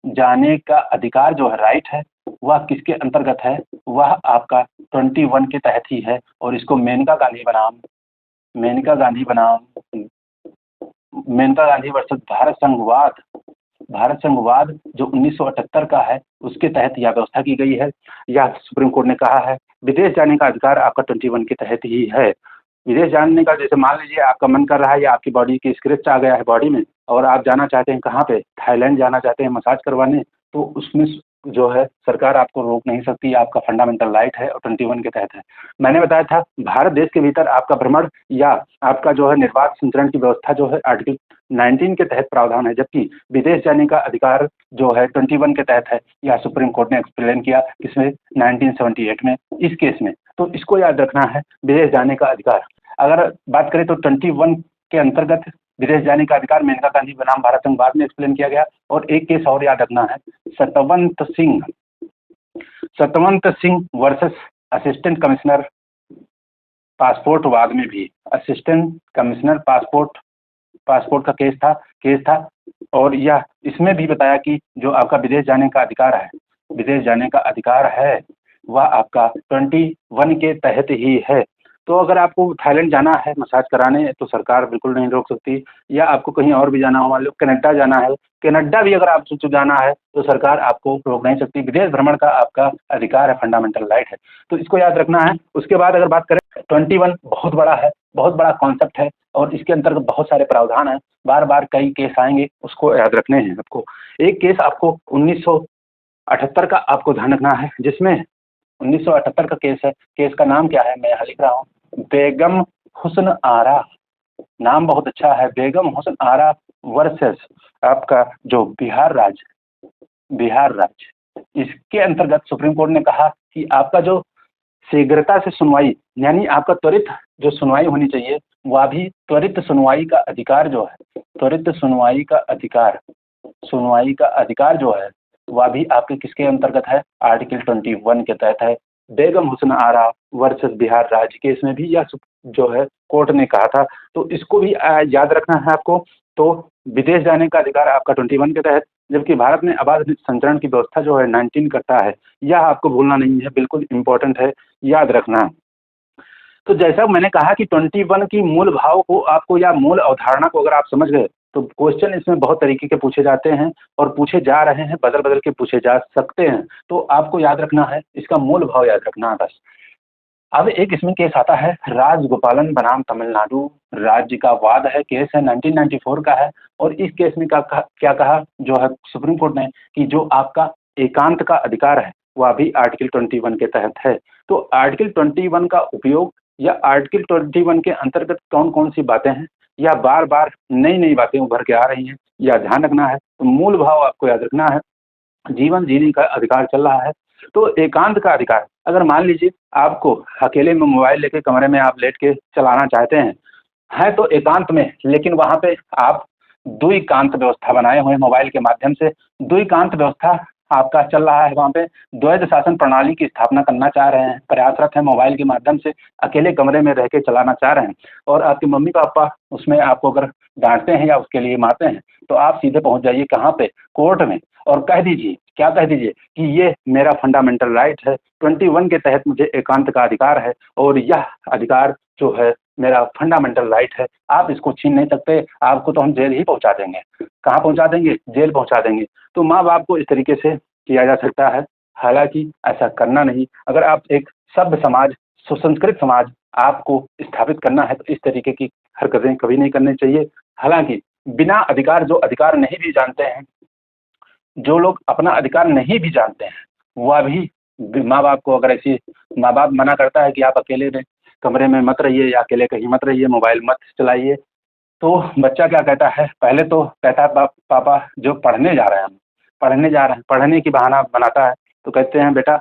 जाने का अधिकार जो है, राइट है, वह किसके अंतर्गत है? वह आपका 21 के तहत ही है और इसको मेनका गांधी वर्सेस भारत संघवाद जो 1978 का है, उसके तहत यह व्यवस्था की गई है। यह सुप्रीम कोर्ट ने कहा है, विदेश जाने का अधिकार आपका 21 के तहत ही है। विदेश जाने का जैसे मान लीजिए आपका मन कर रहा है या आपकी बॉडी की स्क्रिप्ट आ गया है बॉडी में और आप जाना चाहते हैं कहाँ पे, थाईलैंड जाना चाहते हैं मसाज करवाने, तो उसमें जो है सरकार आपको रोक नहीं सकती, आपका फंडामेंटल राइट है और 21 के तहत है। मैंने बताया था भारत देश के भीतर आपका भ्रमण या आपका जो है निर्बाध संचरण की व्यवस्था जो है आर्टिकल 19 के तहत प्रावधान है, जबकि विदेश जाने का अधिकार जो है 21 के तहत है। यह सुप्रीम कोर्ट ने एक्सप्लेन किया किसमें, 1978 में, इस केस में। तो इसको याद रखना है, विदेश जाने का अधिकार। अगर बात करें तो 21 के अंतर्गत विदेश जाने का अधिकार मेनका गांधी बनाम भारत संघ बाद में एक्सप्लेन किया गया। और एक केस और याद रखना है, Satwant Singh versus assistant commissioner passport, बाद में भी असिस्टेंट कमिश्नर पासपोर्ट का केस था। और यह इसमें भी बताया कि जो आपका विदेश जाने का अधिकार है वह आपका 21 के तहत ही है। तो अगर आपको थाईलैंड जाना है मसाज कराने तो सरकार बिल्कुल नहीं रोक सकती, या आपको कहीं और भी जाना हो, मान लो कनाडा जाना है, कनाडा भी अगर आपको जाना है तो सरकार आपको रोक नहीं सकती। विदेश भ्रमण का आपका अधिकार है, फंडामेंटल राइट है। तो इसको याद रखना है। उसके बाद अगर बात करें 21 बहुत बड़ा है, बहुत बड़ा कॉन्सेप्ट है और इसके अंतर्गत बहुत सारे प्रावधान हैं, बार बार कई केस आएंगे, उसको याद रखने हैं आपको। एक केस आपको 1978 का आपको ध्यान रखना है, जिसमें 1978 का केस है। केस का नाम क्या है, मैं यहाँ लिख रहा हूँ, बेगम हुस्न आरा। नाम बहुत अच्छा है, बेगम हुस्न आरा वर्सेस आपका जो बिहार राज्य। इसके अंतर्गत सुप्रीम कोर्ट ने कहा कि आपका जो शीघ्रता से सुनवाई, यानी आपका त्वरित जो सुनवाई होनी चाहिए, वह भी त्वरित सुनवाई का अधिकार जो है, त्वरित सुनवाई का अधिकार जो है वह भी आपके किसके अंतर्गत है, आर्टिकल 21 के तहत है। बेगम हुस्न आरा वर्सेस बिहार राज्य केस में भी यह जो है कोर्ट ने कहा था। तो इसको भी याद रखना है आपको। तो विदेश जाने का अधिकार आपका 21 के तहत, जबकि भारत में अबाध संचरण की व्यवस्था जो है 19 करता है। यह आपको भूलना नहीं है, बिल्कुल इम्पोर्टेंट है, याद रखना। तो जैसा मैंने कहा कि 21 की मूल भाव को आपको या मूल अवधारणा को अगर आप समझ गए तो क्वेश्चन इसमें बहुत तरीके के पूछे जाते हैं और पूछे जा रहे हैं, बदल बदल के पूछे जा सकते हैं। तो आपको याद रखना है, इसका मूल भाव याद रखना है बस। अब एक इसमें केस आता है राजगोपालन बनाम तमिलनाडु राज्य का वाद है, केस है 1994 का है। और इस केस में क्या कहा जो है सुप्रीम कोर्ट ने, कि जो आपका एकांत का अधिकार है वह भी आर्टिकल 21 के तहत है। तो आर्टिकल 21 का उपयोग या आर्टिकल 21 के अंतर्गत कौन कौन सी बातें हैं, या बार बार नई नई बातें उभर के आ रही हैं, या ध्यान रखना है। तो मूल भाव आपको याद रखना है, जीवन जीने का अधिकार चल रहा है। तो एकांत का अधिकार, अगर मान लीजिए आपको अकेले में मोबाइल लेके कमरे में आप लेट के चलाना चाहते हैं तो एकांत में, लेकिन वहाँ पे आप द्विकांत व्यवस्था बनाए हुए हैं मोबाइल के माध्यम से। द्विकांत व्यवस्था आपका चल रहा है, वहाँ पे द्वैध शासन प्रणाली की स्थापना करना चाह रहे हैं, प्रयासरत है, मोबाइल के माध्यम से अकेले कमरे में रह के चलाना चाह रहे हैं। और आपके मम्मी पापा उसमें आपको अगर डांटते हैं या उसके लिए मारते हैं तो आप सीधे पहुँच जाइए कहाँ पे, कोर्ट में, और कह दीजिए, क्या कह दीजिए कि ये मेरा फंडामेंटल राइट है, 21 के तहत मुझे एकांत का अधिकार है और यह अधिकार जो है मेरा फंडामेंटल राइट है, आप इसको छीन नहीं सकते। आपको तो हम जेल ही पहुंचा देंगे। कहाँ पहुंचा देंगे, जेल पहुंचा देंगे। तो माँ बाप को इस तरीके से किया जा सकता है, हालांकि ऐसा करना नहीं। अगर आप एक सभ्य समाज, सुसंस्कृत समाज आपको स्थापित करना है तो इस तरीके की हरकतें कभी नहीं करनी चाहिए। हालांकि बिना अधिकार, जो अधिकार नहीं भी जानते हैं, जो लोग अपना अधिकार नहीं भी जानते हैं, वह भी माँ बाप को, अगर ऐसी माँ बाप मना करता है कि आप अकेले कमरे में मत रहिए या अकेले कहीं मत रहिए, मोबाइल मत चलाइए, तो बच्चा क्या कहता है, पहले तो कहता है पापा जो पढ़ने जा रहे हैं, पढ़ने की बहाना बनाता है। तो कहते हैं बेटा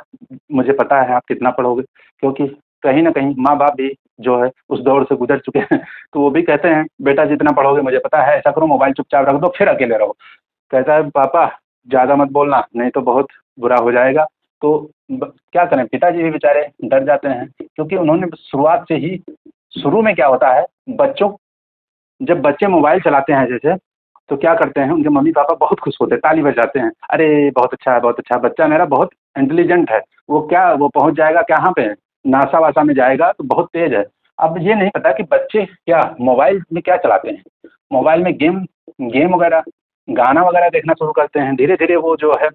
मुझे पता है आप कितना पढ़ोगे, क्योंकि कहीं ना कहीं माँ बाप भी जो है उस दौर से गुजर चुके हैं। तो वो भी कहते हैं बेटा जितना पढ़ोगे मुझे पता है, ऐसा करो मोबाइल चुपचाप रख दो, फिर अकेले रहो। कहता है पापा ज़्यादा मत बोलना, नहीं तो बहुत बुरा हो जाएगा। तो क्या करें, पिताजी भी बेचारे डर जाते हैं, क्योंकि उन्होंने शुरुआत से ही, शुरू में क्या होता है, जब बच्चे मोबाइल चलाते हैं जैसे, तो क्या करते हैं, उनके मम्मी पापा बहुत खुश होते हैं, ताली बजाते हैं, अरे बहुत अच्छा है, बहुत अच्छा, बच्चा मेरा बहुत इंटेलिजेंट है, वो पहुंच जाएगा कहाँ पे, नासा वासा में जाएगा, तो बहुत तेज है। अब ये नहीं पता कि बच्चे क्या मोबाइल में क्या चलाते हैं, मोबाइल में गेम वगैरह, गाना वगैरह देखना शुरू करते हैं। धीरे धीरे वो जो है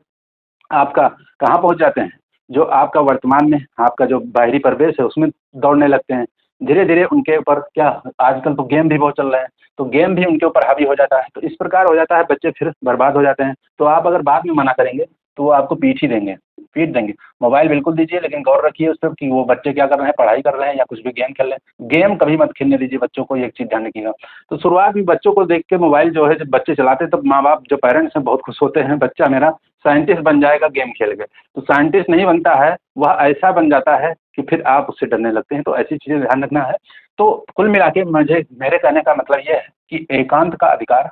आपका कहाँ पहुंच जाते हैं, जो आपका वर्तमान में आपका जो बाहरी परिवेश है उसमें दौड़ने लगते हैं। धीरे धीरे उनके ऊपर क्या, आजकल तो गेम भी बहुत चल रहे हैं, तो गेम भी उनके ऊपर हावी हो जाता है, तो इस प्रकार हो जाता है, बच्चे फिर बर्बाद हो जाते हैं। तो आप अगर बाद में मना करेंगे तो वो आपको पीट ही देंगे, पीट देंगे। मोबाइल बिल्कुल दीजिए, लेकिन गौर रखिए उस पर कि वो बच्चे क्या कर रहे हैं, पढ़ाई कर रहे हैं या कुछ भी गेम खेल रहे हैं। गेम कभी मत खेलने दीजिए बच्चों को, एक चीज़ ध्यान रखिएगा। तो शुरुआत में बच्चों को देख के मोबाइल जो है जब बच्चे चलाते हैं, तब माँ बाप जो पेरेंट्स हैं बहुत खुश होते हैं, बच्चा मेरा साइंटिस्ट बन जाएगा गेम खेल के। तो साइंटिस्ट नहीं बनता है, वह ऐसा बन जाता है कि फिर आप उससे डरने लगते हैं। तो ऐसी चीज़ें ध्यान रखना है। तो कुल मिला के मुझे, मेरे कहने का मतलब ये है कि एकांत का अधिकार,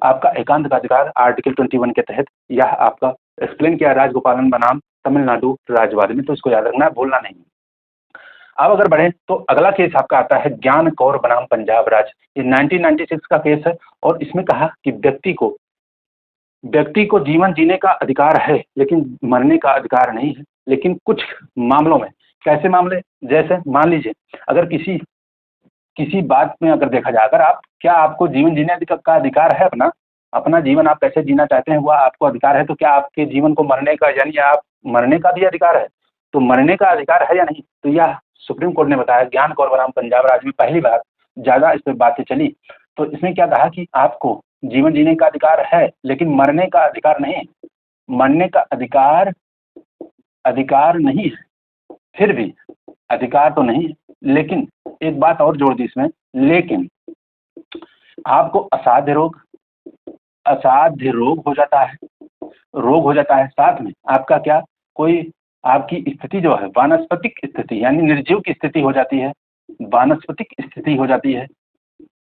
आपका एकांत का अधिकार आर्टिकल 21 के तहत यह आपका एक्सप्लेन किया राजगोपालन बनाम तमिलनाडु राज्यवादी में, तो इसको याद रखना है, भूलना नहीं। अब अगर बढ़े तो अगला केस आपका आता है ज्ञान कौर बनाम पंजाब राज्य। ये 1996 का केस है और इसमें कहा कि व्यक्ति को जीवन जीने का अधिकार है लेकिन मरने का अधिकार नहीं है। लेकिन कुछ मामलों में, कैसे मामले, जैसे मान लीजिए अगर किसी बात में अगर देखा जाए, अगर आप, क्या आपको जीवन जीने का अधिकार है, अपना अपना जीवन आप कैसे जीना चाहते हैं वह आपको अधिकार है, तो क्या आपके जीवन को मरने का, यानी आप मरने का भी अधिकार है? तो मरने का अधिकार है या नहीं, तो यह सुप्रीम कोर्ट ने बताया ज्ञान कौर बनाम पंजाब राज्य में पहली बार ज़्यादा इस पर बातें चली। तो इसमें क्या कहा कि आपको जीवन जीने का अधिकार है लेकिन मरने का अधिकार नहीं है। मरने का अधिकार नहीं है, फिर भी अधिकार तो नहीं है, लेकिन एक बात और जोड़ दी इसमें, लेकिन आपको असाध्य रोग हो जाता है, साथ में आपका क्या, कोई आपकी स्थिति जो है वानस्पतिक स्थिति यानी निर्जीव की स्थिति हो जाती है, वानस्पतिक स्थिति हो जाती है।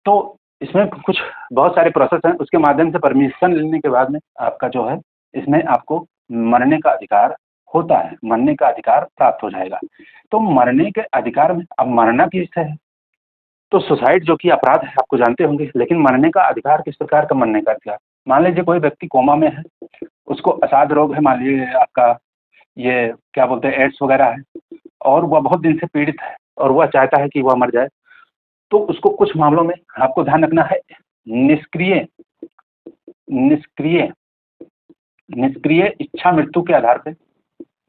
तो इसमें कुछ बहुत सारे प्रोसेस हैं, उसके माध्यम से परमिशन लेने के बाद में आपका जो है इसमें आपको मरने का अधिकार होता है, मरने का अधिकार प्राप्त हो जाएगा। तो मरने के अधिकार में, अब मरना किससे है, तो सुसाइड जो कि अपराध है आपको जानते होंगे, लेकिन मरने का अधिकार किस प्रकार का मरने का अधिकार, मान लीजिए कोई व्यक्ति कोमा में है, उसको असाध्य रोग है, मान लीजिए आपका ये क्या बोलते हैं एड्स वगैरह है, और वह बहुत दिन से पीड़ित है और वह चाहता है कि वह मर जाए, तो उसको कुछ मामलों में आपको ध्यान रखना है, निष्क्रिय निष्क्रिय निष्क्रिय इच्छा मृत्यु के आधार पे,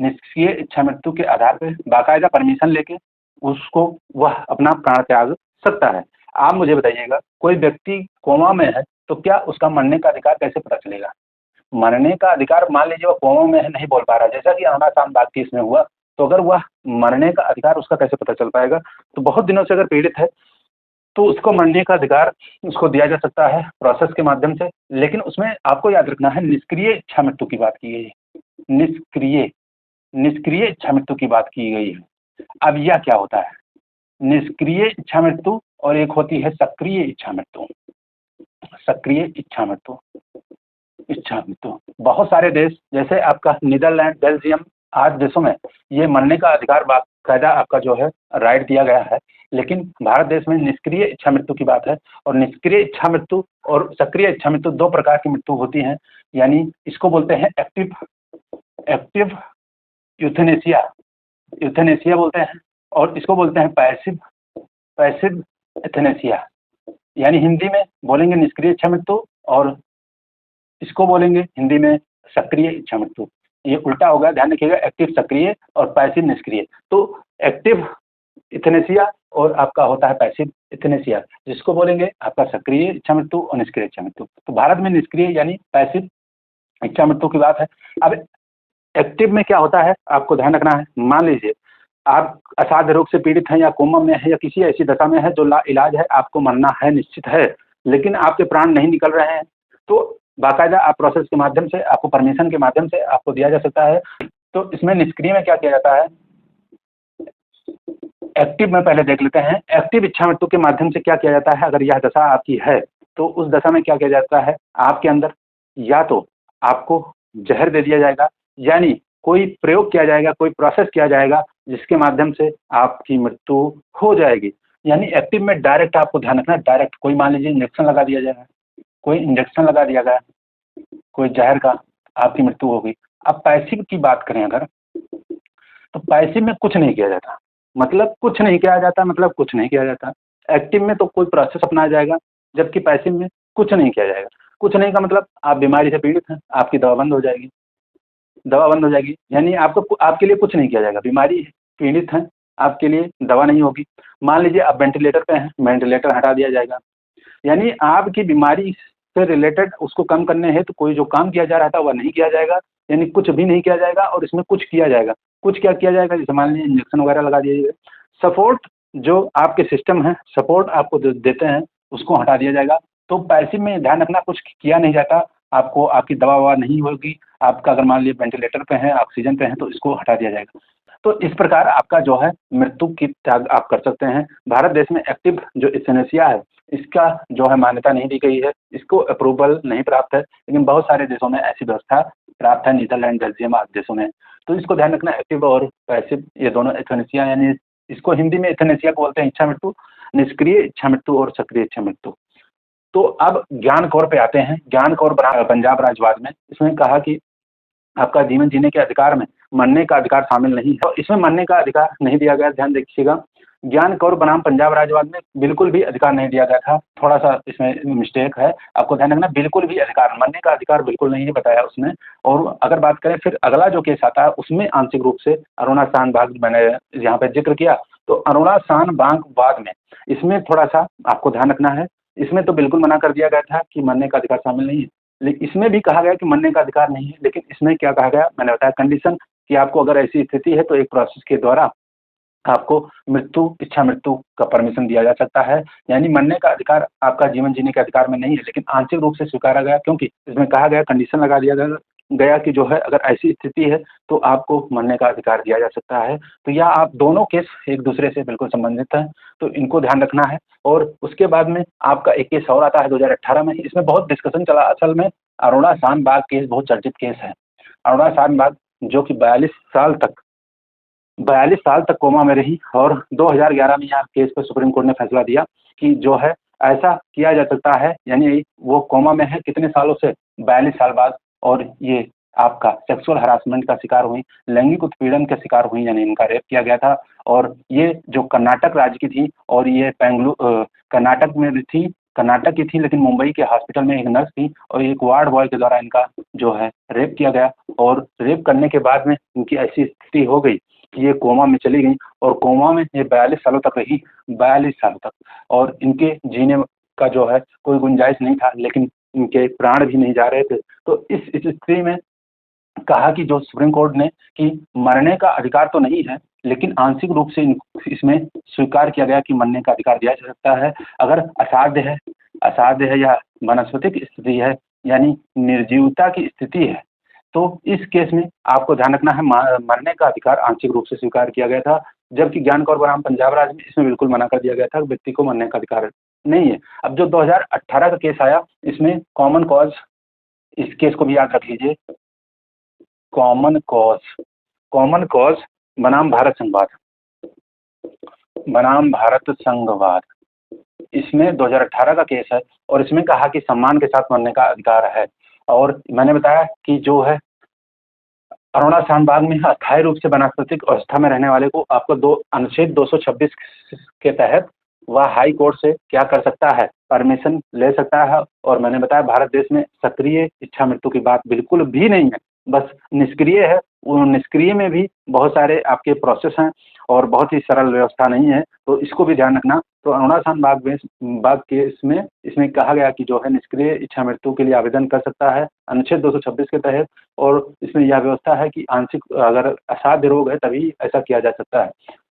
निष्क्रिय इच्छा मृत्यु के आधार पे बाकायदा परमिशन लेके उसको वह अपना प्राण त्याग सकता है। आप मुझे बताइएगा, कोई व्यक्ति कोमा में है तो क्या उसका मरने का अधिकार कैसे पता चलेगा? मरने का अधिकार, मान लीजिए वो कोमा में है, नहीं बोल पा रहा, जैसा कि आना शाम बाग केस में हुआ, तो अगर वह मरने का अधिकार उसका कैसे पता चल पाएगा? तो बहुत दिनों से अगर पीड़ित है तो उसको मरने का अधिकार उसको दिया जा सकता है प्रोसेस के माध्यम से, लेकिन उसमें आपको याद रखना है निष्क्रिय इच्छा मृत्यु की बात की गई है, निष्क्रिय इच्छा मृत्यु की बात की गई है। अब यह क्या होता है, निष्क्रिय इच्छा मृत्यु और एक होती है सक्रिय इच्छा मृत्यु। सक्रिय इच्छा मृत्यु बहुत सारे देश जैसे आपका नीदरलैंड, बेल्जियम आदि देशों में ये मरने का अधिकार बाकायदा आपका जो है राइट दिया गया है, लेकिन भारत देश में निष्क्रिय इच्छा मृत्यु की बात है। और निष्क्रिय इच्छा मृत्यु और सक्रिय इच्छा मृत्यु दो प्रकार की मृत्यु होती हैं, यानी इसको बोलते हैं एक्टिव यूथेनेसिया बोलते हैं, और इसको बोलते हैं पैसिव एथेनेसिया, यानी हिंदी में बोलेंगे निष्क्रिय इच्छा मृत्यु और इसको बोलेंगे हिंदी में सक्रिय इच्छा मृत्यु। ये उल्टा होगा, ध्यान रखिएगा, एक्टिव सक्रिय और पैसिव निष्क्रिय। तो एक्टिव इथेनेसिया और आपका होता है पैसिव इथेनेसिया, जिसको बोलेंगे आपका सक्रिय इच्छा मृत्यु और निष्क्रिय इच्छा मृत्यु। तो भारत में निष्क्रिय यानी पैसिव इच्छा मृत्यु की बात है। अब एक्टिव में क्या होता है आपको ध्यान रखना है, मान लीजिए आप असाध्य रोग से पीड़ित हैं या कोमा में है या किसी ऐसी दशा में है जो इलाज है, आपको मरना है निश्चित है, लेकिन आपके प्राण नहीं निकल रहे हैं, तो बाकायदा आप प्रोसेस के माध्यम से, आपको परमिशन के माध्यम से आपको दिया जा सकता है। तो इसमें निष्क्रिय में क्या किया जाता है, एक्टिव में पहले देख लेते हैं। एक्टिव इच्छा मृत्यु के माध्यम से क्या किया जाता है, अगर यह दशा आपकी है तो उस दशा में क्या किया जाता है, आपके अंदर या तो आपको जहर दे दिया जाएगा, यानी कोई प्रयोग किया जाएगा, कोई प्रोसेस किया जाएगा जिसके माध्यम से आपकी मृत्यु हो जाएगी। यानी एक्टिव में डायरेक्ट आपको ध्यान रखना है, डायरेक्ट कोई मान लीजिए इंजेक्शन लगा दिया जाएगा, कोई इंजेक्शन लगा दिया गया, कोई जहर का, आपकी मृत्यु हो गई। अब पैसिव की बात करें अगर, तो पैसिव में कुछ नहीं किया जाता, मतलब कुछ नहीं किया जाता, मतलब कुछ नहीं किया जाता। एक्टिव में तो कोई प्रोसेस अपनाया जाएगा, जबकि पैसिव में कुछ नहीं किया जाएगा। कुछ नहीं का मतलब आप बीमारी से पीड़ित हैं, आपकी दवा बंद हो जाएगी, यानी आपको, आपके लिए कुछ नहीं किया जाएगा। बीमारी पीड़ित हैं, आपके लिए दवा नहीं होगी। मान लीजिए आप वेंटिलेटर पे हैं, वेंटिलेटर हटा दिया जाएगा। यानी आपकी बीमारी से रिलेटेड उसको कम करने हेतु कोई जो काम किया जा रहा था वह नहीं किया जाएगा, यानी कुछ भी नहीं किया जाएगा और इसमें कुछ किया जाएगा। कुछ क्या किया जाएगा, जैसे मान लीजिए इंजेक्शन वगैरह लगा दिया जाएगा। सपोर्ट जो आपके सिस्टम है, सपोर्ट आपको देते हैं, उसको हटा दिया जाएगा। तो पैसिव में ध्यान रखना, कुछ किया नहीं जाता, आपको आपकी दवा ववा नहीं होगी। आपका अगर मान लीजिए वेंटिलेटर पे है, ऑक्सीजन पे है, तो इसको हटा दिया जाएगा। तो इस प्रकार आपका जो है मृत्यु की त्याग आप कर सकते हैं। भारत देश में एक्टिव जो यूथनेसिया है, इसका जो है मान्यता नहीं दी गई है, इसको अप्रूवल नहीं प्राप्त है, लेकिन बहुत सारे देशों में ऐसी व्यवस्था प्राप्त है, नीदरलैंड, बेल्जियम आदि देशों में। तो इसको ध्यान रखना, एक्टिव और पैसिव ये दोनों यूथनेसिया, यानी इसको हिंदी में यूथनेसिया को बोलते हैं इच्छा मृत्यु, निष्क्रिय इच्छा मृत्यु और सक्रिय इच्छा मृत्यु। तो अब ज्ञान कौर पे आते हैं। ज्ञान कौर पंजाब राज्यवाद में इसमें कहा कि आपका जीवन जीने के अधिकार में मरने का अधिकार शामिल नहीं है, तो इसमें मरने का अधिकार नहीं दिया गया। ध्यान देखिएगा, ज्ञान कौर बनाम पंजाब राज्यवाद में बिल्कुल भी अधिकार नहीं दिया गया था। थोड़ा सा इसमें मिस्टेक है, आपको ध्यान रखना, बिल्कुल भी अधिकार, मरने का अधिकार बिल्कुल नहीं बताया उसने। और अगर बात करें फिर अगला जो केस आता है, उसमें आंशिक रूप से अरुणा शाहनवाग मैंने यहाँ पे जिक्र किया। तो अरुणा शाहनवाग वाद में इसमें थोड़ा सा आपको ध्यान रखना है। इसमें तो बिल्कुल मना कर दिया गया था कि मरने का अधिकार शामिल नहीं है, लेकिन इसमें भी कहा गया कि मरने का अधिकार नहीं है। लेकिन इसमें क्या कहा गया, मैंने बताया कंडीशन कि आपको अगर ऐसी स्थिति है तो एक प्रोसेस के द्वारा आपको मृत्यु, इच्छा मृत्यु का परमिशन दिया जा सकता है। यानी मरने का अधिकार आपका जीवन जीने के अधिकार में नहीं है, लेकिन आंशिक रूप से स्वीकारा गया, क्योंकि इसमें कहा गया, कंडीशन लगा दिया गया कि जो है अगर ऐसी स्थिति है तो आपको मरने का अधिकार दिया जा सकता है। तो यह आप दोनों केस एक दूसरे से बिल्कुल संबंधित हैं, तो इनको ध्यान रखना है। और उसके बाद में आपका एक केस और आता है 2018 में, इसमें बहुत डिस्कशन चला। असल में अरुणा शाहनवाग केस बहुत चर्चित केस है। अरुणा शाहनवाग जो कि 42 साल तक कोमा में रही, और 2011 में यह केस पर सुप्रीम कोर्ट ने फैसला दिया कि जो है ऐसा किया जा सकता है, यानी वो कोमा में है कितने सालों से, 42 साल बाद, और ये आपका सेक्सुअल हरासमेंट का शिकार हुई, लैंगिक उत्पीड़न का शिकार हुई, यानी इनका रेप किया गया था। और ये जो कर्नाटक राज्य की थी, और ये कर्नाटक में भी थी, कर्नाटक की थी, लेकिन मुंबई के हॉस्पिटल में एक नर्स थी, और एक वार्ड बॉय के द्वारा इनका जो है रेप किया गया। और रेप करने के बाद में इनकी ऐसी स्थिति हो गई कि ये कोमा में चली गई, और कोमा में ये 42 सालों तक रही, 42 सालों तक, और इनके जीने का जो है कोई गुंजाइश नहीं था, लेकिन इनके प्राण भी नहीं जा रहे थे। तो इस स्थिति में कहा कि जो सुप्रीम कोर्ट ने कि मरने का अधिकार तो नहीं है, लेकिन आंशिक रूप से इसमें स्वीकार किया गया कि मरने का अधिकार दिया जा सकता है अगर असाध्य है या वनस्पतिक स्थिति है, यानी निर्जीवता की स्थिति है। तो इस केस में आपको ध्यान रखना है, मरने का अधिकार आंशिक रूप से स्वीकार किया गया था, जबकि ज्ञान कौर बनाम पंजाब राज्य में इसमें बिल्कुल मना कर दिया गया था, व्यक्ति को मरने का अधिकार नहीं है। अब जो 2018 का केस आया, इसमें कॉमन कॉज, इस केस को भी याद रख लीजिए, कॉमन कॉज बनाम भारत संघवाद, इसमें 2018 का केस है, और इसमें कहा कि सम्मान के साथ मरने का अधिकार है। और मैंने बताया कि जो है अरुणा शाहनवाग में अस्थायी रूप से वनस्पतिक अवस्था में रहने वाले को आपको अनुच्छेद 226 के तहत वह हाई कोर्ट से क्या कर सकता है, परमिशन ले सकता है। और मैंने बताया भारत देश में सक्रिय इच्छा मृत्यु की बात बिल्कुल भी नहीं है, बस निष्क्रिय है। वो निष्क्रिय में भी बहुत सारे आपके प्रोसेस हैं और बहुत ही सरल व्यवस्था नहीं है, तो इसको भी ध्यान रखना। तो अरुणा शाहनवाग के इसमें कहा गया कि जो है निष्क्रिय इच्छा मृत्यु के लिए आवेदन कर सकता है अनुच्छेद 226 के तहत, और इसमें यह व्यवस्था है कि आंशिक अगर असाध्य रोग है तभी ऐसा किया जा सकता है।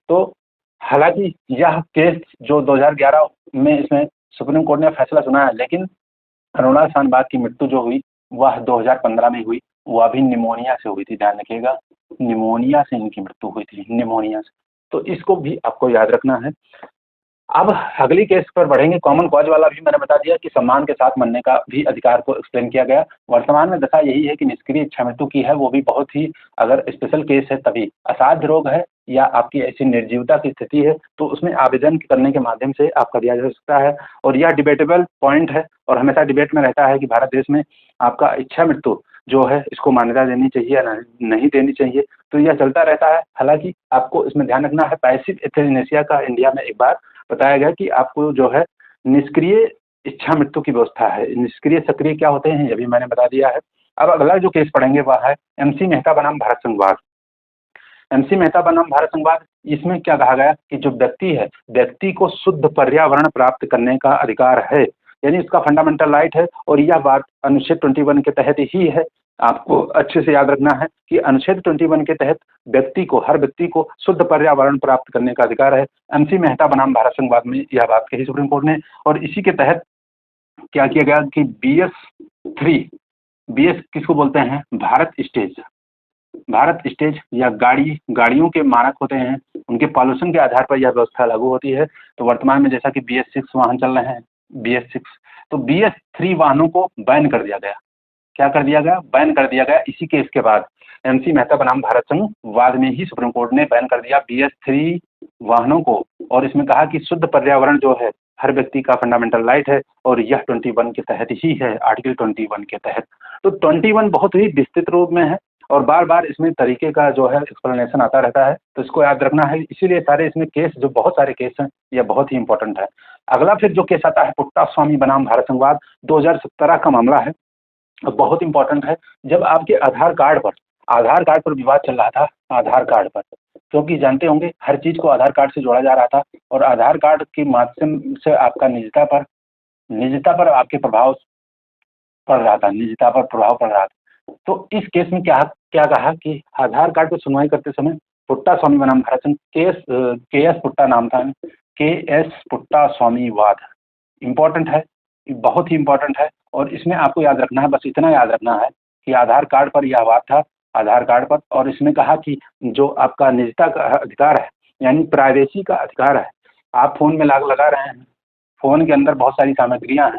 तो हालांकि यह केस जो 2011 में इसमें सुप्रीम कोर्ट ने फैसला सुनाया, लेकिन अरुणा शाहनवाग की मृत्यु जो हुई वह 2015 में हुई, वह भी निमोनिया से हुई थी। ध्यान रखिएगा, निमोनिया से इनकी मृत्यु हुई थी, निमोनिया से। तो इसको भी आपको याद रखना है। अब अगली केस पर बढ़ेंगे। कॉमन कॉज वाला भी मैंने बता दिया कि सम्मान के साथ मरने का भी अधिकार को एक्सप्लेन किया गया। वर्तमान में दशा यही है कि निष्क्रिय इच्छा मृत्यु की है, वो भी बहुत ही अगर स्पेशल केस है तभी। असाध्य रोग है या आपकी ऐसी निर्जीवता की स्थिति है तो उसमें आवेदन करने के माध्यम से आपका दिया जा सकता है, और यह डिबेटेबल पॉइंट है और हमेशा डिबेट में रहता है कि भारत देश में आपका इच्छा मृत्यु जो है इसको मान्यता देनी चाहिए या नहीं देनी चाहिए, तो यह चलता रहता है। हालांकि आपको इसमें ध्यान रखना है, पैसिव यूथनेसिया का इंडिया में एक बार बताया गया कि आपको जो है निष्क्रिय इच्छा मृत्यु की व्यवस्था है। निष्क्रिय सक्रिय क्या होते हैं ये भी मैंने बता दिया है। अब अगला जो केस पढ़ेंगे वह है MC मेहता बनाम भारत संघवाद। MC मेहता बनाम भारत संघवाद, इसमें क्या कहा गया कि जो व्यक्ति है, व्यक्ति को शुद्ध पर्यावरण प्राप्त करने का अधिकार है, यानी इसका फंडामेंटल राइट है। और यह बात अनुच्छेद 21 के तहत ही है। आपको अच्छे से याद रखना है कि अनुच्छेद 21 के तहत व्यक्ति को, हर व्यक्ति को शुद्ध पर्यावरण प्राप्त करने का अधिकार है। MC मेहता बनाम भारत संघवाद में यह बात कही सुप्रीम कोर्ट ने। और इसी के तहत क्या किया गया कि BS3, BS किसको बोलते हैं, भारत स्टेज, भारत स्टेज या गाड़ियों के मानक होते हैं, उनके पॉल्यूशन के आधार पर यह व्यवस्था लागू होती है। तो वर्तमान में जैसा कि BS6 वाहन चल रहे हैं, BS6, तो BS3 वाहनों को बैन कर दिया गया। क्या कर दिया गया, बैन कर दिया गया। इसी केस के बाद MC मेहता बनाम भारत संघवाद में ही सुप्रीम कोर्ट ने बैन कर दिया BS3 वाहनों को। और इसमें कहा कि शुद्ध पर्यावरण जो है हर व्यक्ति का फंडामेंटल राइट है, और यह 21 के तहत ही है, आर्टिकल 21 के तहत। तो 21 बहुत ही विस्तृत रूप में है, और बार बार इसमें तरीके का जो है एक्सप्लेनेशन आता रहता है, तो इसको याद रखना है। इसीलिए सारे इसमें केस, जो बहुत सारे केस हैं, यह बहुत ही इंपॉर्टेंट है। अगला फिर जो केस आता है पुट्टास्वामी बनाम भारत संघवाद, 2017 का मामला है, बहुत इंपॉर्टेंट है। जब आपके आधार कार्ड पर विवाद चल रहा था, आधार कार्ड पर, क्योंकि जानते होंगे हर चीज को आधार कार्ड से जोड़ा जा रहा था, और आधार कार्ड के माध्यम से आपका निजता पर आपके प्रभाव पड़ रहा था, निजता पर प्रभाव पड़ रहा था। तो इस केस में क्या कहा कि आधार कार्ड पर सुनवाई करते समय पुट्टास्वामी बनाम भारत संघ, KS पुट्टा नाम था, KS पुट्टास्वामी वाद, इम्पोर्टेंट है, बहुत ही इम्पोर्टेंट है। और इसमें आपको याद रखना है, बस इतना याद रखना है कि आधार कार्ड पर यह वाद था, आधार कार्ड पर। और इसमें कहा कि जो आपका निजता का अधिकार है, यानी प्राइवेसी का अधिकार है, आप फोन में लगा रहे हैं, फोन के अंदर बहुत सारी सामग्रियां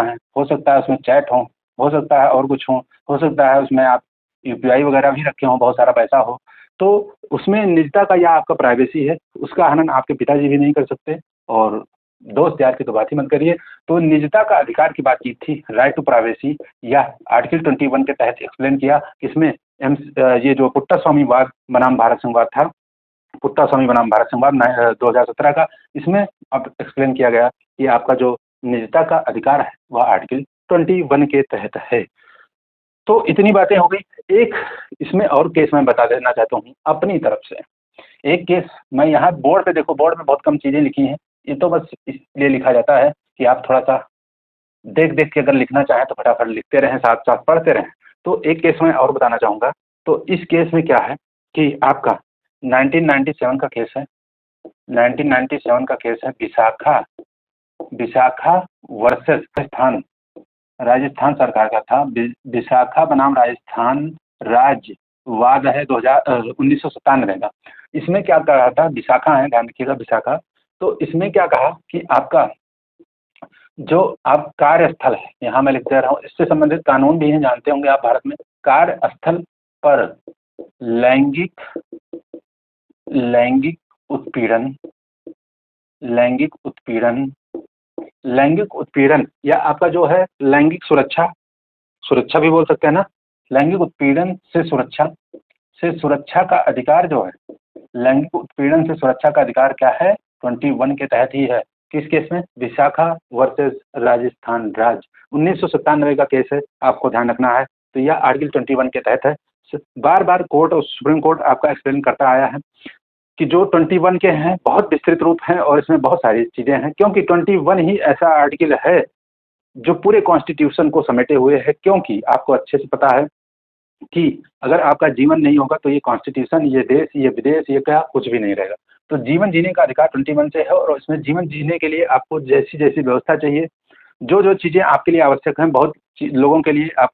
हैं, हो सकता है उसमें चैट हो सकता है और कुछ हो सकता है उसमें आप UPI वगैरह भी रखे हों, बहुत सारा पैसा हो, तो उसमें निजता का या आपका प्राइवेसी है, उसका हनन आपके पिताजी भी नहीं कर सकते, और दोस्त यार की तो बात ही मत करिए। तो निजता का अधिकार की बातचीत थी, राइट टू प्राइवेसी, या आर्टिकल 21 के तहत एक्सप्लेन किया। इसमें ये जो पुट्टास्वामी बनाम भारत संघवाद था, पुट्टास्वामी बनाम भारत संघवाद 2017 का, इसमें अब एक्सप्लेन किया गया कि आपका जो निजता का अधिकार है वह आर्टिकल 21 के तहत है। तो इतनी बातें हो गई। एक इसमें और केस मैं बता देना चाहता हूँ अपनी तरफ से। एक केस मैं यहाँ बोर्ड पे, देखो बोर्ड में बहुत कम चीजें लिखी हैं, ये तो बस इसलिए लिखा जाता है कि आप थोड़ा सा देख के अगर लिखना चाहें तो फटाफट लिखते रहें, साथ साथ पढ़ते रहें। तो एक केस मैं और बताना चाहूँगा। तो इस केस में क्या है कि आपका 1997 का केस है, 1997 का केस है, विशाखा वर्सेस राजस्थान सरकार का था। विशाखा बनाम राजस्थान राज्य वाद है 1997 का। इसमें क्या कहा था, विशाखा है, ध्यान रखिएगा, विशाखा। तो इसमें क्या कहा कि आपका जो आप कार्यस्थल है, यहाँ मैं लिख दे रहा हूँ, इससे संबंधित कानून भी हैं, जानते होंगे आप भारत में, कार्यस्थल पर लैंगिक उत्पीड़न या आपका जो है लैंगिक सुरक्षा भी बोल सकते हैं ना, लैंगिक उत्पीड़न से सुरक्षा का अधिकार जो है, लैंगिक उत्पीड़न से सुरक्षा का अधिकार क्या है, 21 के तहत ही है। किस केस में, विशाखा वर्सेस राजस्थान राज्य, 1997 का केस है, आपको ध्यान रखना है। तो यह आर्टिकल 21 के तहत है। बार बार कोर्ट और सुप्रीम कोर्ट आपका एक्सप्लेन करता आया है कि जो 21 के हैं बहुत विस्तृत रूप हैं, और इसमें बहुत सारी चीजें हैं, क्योंकि 21 ही ऐसा आर्टिकल है जो पूरे कॉन्स्टिट्यूशन को समेटे हुए है। क्योंकि आपको अच्छे से पता है कि अगर आपका जीवन नहीं होगा तो ये कॉन्स्टिट्यूशन, ये देश, ये विदेश, ये क्या, कुछ भी नहीं रहेगा। तो जीवन जीने का अधिकार 21 से है, और इसमें जीवन जीने के लिए आपको जैसी जैसी व्यवस्था चाहिए, जो चीजें आपके लिए आवश्यक हैं, बहुत लोगों के लिए आप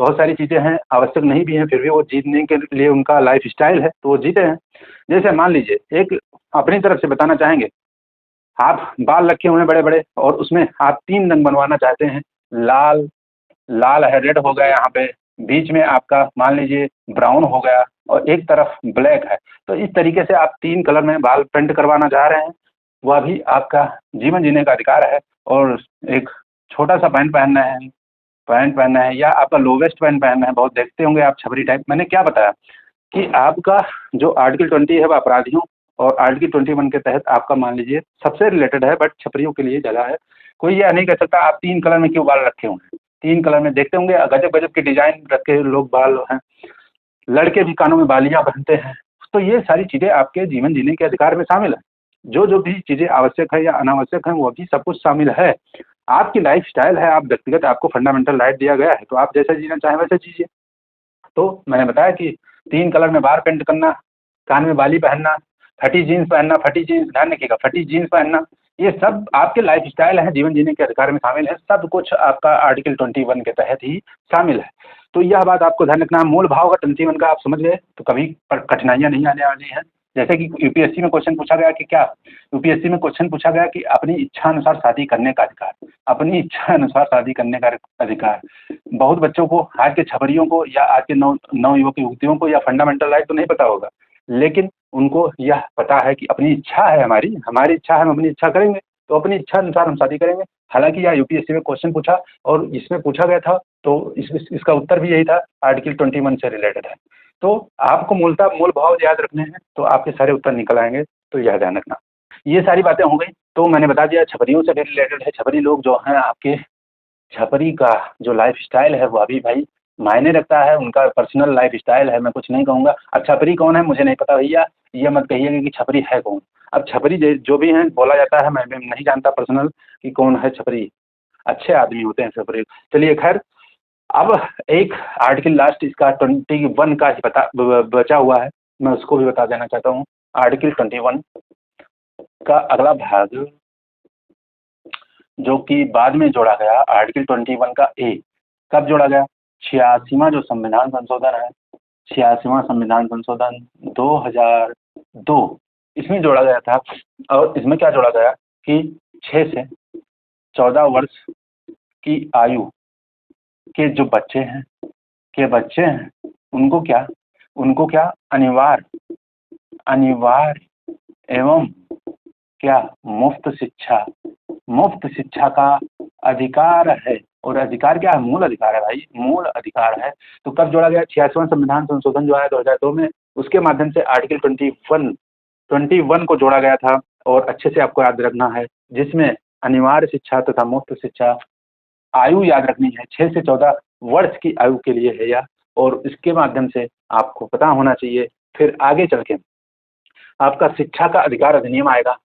बहुत सारी चीजें हैं आवश्यक नहीं भी हैं, फिर भी वो जीतने के लिए उनका लाइफ स्टाइल है, तो वो जीते हैं। जैसे मान लीजिए, एक अपनी तरफ से बताना चाहेंगे, आप बाल रखे हुए हैं बड़े बड़े, और उसमें आप 3 रंग बनवाना चाहते हैं, लाल है, रेड हो गया, यहाँ पे बीच में आपका मान लीजिए ब्राउन हो गया, और एक तरफ ब्लैक है। तो इस तरीके से आप 3 कलर में बाल पेंट करवाना चाह रहे हैं, वह भी आपका जीवन जीने का अधिकार है। और एक छोटा सा पैंट पहनना है, या आपका लोवेस्ट पैंट पहनना है, बहुत देखते होंगे आप छपरी टाइप। मैंने क्या बताया कि आपका जो आर्टिकल 20 है वह अपराधियों, और आर्टिकल 21 के तहत आपका मान लीजिए सबसे रिलेटेड है, बट छपरियों के लिए जगह है। कोई यह नहीं कह सकता आप 3 कलर में क्यों बाल रखे हुए हैं, 3 कलर में देखते होंगे, गजब गजब के डिजाइन रखे लोग बाल हैं। लड़के भी कानों में बालियां पहनते हैं। तो ये सारी चीज़ें आपके जीवन जीने के अधिकार में शामिल है। जो जो भी चीज़ें आवश्यक है या अनावश्यक है वो भी सब कुछ शामिल है। आपकी लाइफ स्टाइल है, आप व्यक्तिगत, आपको फंडामेंटल राइट दिया गया है, तो आप जैसा जीना चाहें वैसे जीजिए। तो मैंने बताया कि 3 कलर में बार पेंट करना, कान में बाली पहनना, फटी जीन्स पहनना, फटी जीन्स ध्यान रखिएगा, फटी जीन्स पहनना, ये सब आपके लाइफ स्टाइल है, जीवन जीने के अधिकार में शामिल है। सब कुछ आपका आर्टिकल 21 के तहत ही शामिल है। तो यह बात आपको ध्यान रखना है। मूल भाव का 21 का आप समझ गए तो कभी कठिनाइयाँ नहीं आने वाली हैं। जैसे कि यूपीएससी में क्वेश्चन पूछा गया कि क्या, यूपीएससी में क्वेश्चन पूछा गया कि अपनी इच्छा अनुसार शादी करने का अधिकार, अपनी इच्छा अनुसार शादी करने का अधिकार। बहुत बच्चों को, आज के छपरियों को या आज के नव युवक युवतियों को या फंडामेंटल राइट तो नहीं पता होगा, लेकिन उनको यह पता है कि अपनी इच्छा है, हमारी इच्छा है, हम अपनी इच्छा करेंगे तो अपनी इच्छा अनुसार हम शादी करेंगे। हालांकि यह यूपीएससी में क्वेश्चन पूछा और इसमें पूछा गया था, तो इसका उत्तर भी यही था, आर्टिकल 21 से रिलेटेड है। तो आपको मूल भाव याद रखने हैं तो आपके सारे उत्तर निकल आएंगे, तो यह ध्यान रखना। ये सारी बातें हो गई। तो मैंने बता दिया छपरियों से भी रिलेटेड है। छपरी लोग जो हैं आपके, छपरी का जो लाइफ स्टाइल है वो अभी भाई मायने रखता है, उनका पर्सनल लाइफ स्टाइल है, मैं कुछ नहीं कहूँगा। अब छपरी कौन है मुझे नहीं पता भैया, ये मत कहिएगा कि छपरी है कौन। अब छपरी जो भी हैं बोला जाता है, मैं नहीं जानता पर्सनल कि कौन है छपरी, अच्छे आदमी होते हैं छपरी। चलिए खैर, अब एक आर्टिकल लास्ट इसका 21 का ही बचा हुआ है, मैं उसको भी बता देना चाहता हूँ। आर्टिकल 21 का अगला भाग जो कि बाद में जोड़ा गया, आर्टिकल 21 का ए कब जोड़ा गया, 86वां जो संविधान संशोधन है, 86वां संविधान संशोधन 2002 इसमें जोड़ा गया था। और इसमें क्या जोड़ा गया कि 6 से 14 वर्ष की आयु के जो बच्चे हैं उनको क्या अनिवार्य एवं क्या मुफ्त शिक्षा का अधिकार है। और अधिकार क्या है, मूल अधिकार है भाई, मूल अधिकार है। तो कब जोड़ा गया, 86वां संविधान संशोधन जो आया 2002 में, उसके माध्यम से आर्टिकल 21 को जोड़ा गया था। और अच्छे से आपको याद रखना है, जिसमें अनिवार्य शिक्षा तथा मुफ्त शिक्षा, आयु याद रखनी है 6 से 14 वर्ष की आयु के लिए है यह, और इसके माध्यम से आपको पता होना चाहिए। फिर आगे चल के आपका शिक्षा का अधिकार अधिनियम आएगा,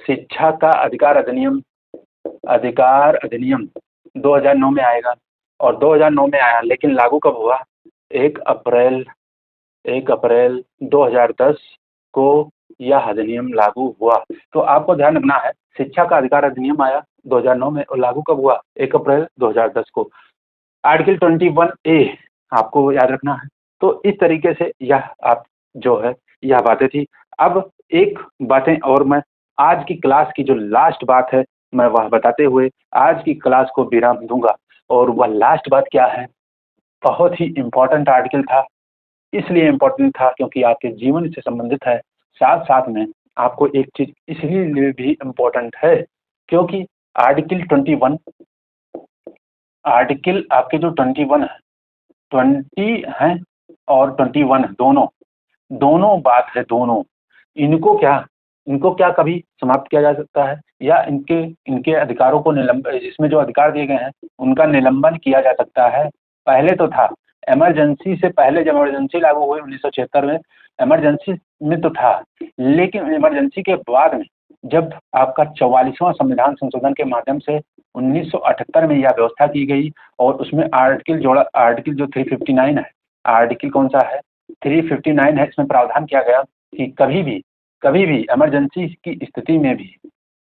शिक्षा का अधिकार अधिनियम 2009 में आएगा। और 2009 में आया, लेकिन लागू कब हुआ, 1 अप्रैल 2010 को यह अधिनियम लागू हुआ। तो आपको ध्यान रखना है, शिक्षा का अधिकार अधिनियम आया 2009 में और लागू कब हुआ, 1 अप्रैल 2010 को। आर्टिकल 21 ए आपको याद रखना है। तो इस तरीके से यह आप जो है यह बातें थी। अब एक बातें और मैं आज की क्लास की जो लास्ट बात है मैं वह बताते हुए आज की क्लास को विराम दूंगा। और वह लास्ट बात क्या है, बहुत ही इम्पोर्टेंट आर्टिकल था, इसलिए इम्पोर्टेंट था क्योंकि आपके जीवन से संबंधित है। साथ साथ में आपको एक चीज इसलिए भी इम्पोर्टेंट है क्योंकि आर्टिकल 21, आर्टिकल आपके जो 21 है, 20 हैं और 21 दोनों बात है, दोनों इनको क्या कभी समाप्त किया जा सकता है, या इनके अधिकारों को इसमें जो अधिकार दिए गए हैं उनका निलंबन किया जा सकता है। पहले तो था, इमरजेंसी से पहले जब इमरजेंसी लागू हुई 1976 में, इमरजेंसी में तो था, लेकिन इमरजेंसी के बाद में जब आपका 44वां संविधान संशोधन के माध्यम से 1978 में यह व्यवस्था की गई और उसमें आर्टिकल जो 359 है, आर्टिकल कौन सा है, 359 है। इसमें प्रावधान किया गया कि कभी भी इमरजेंसी की स्थिति में भी,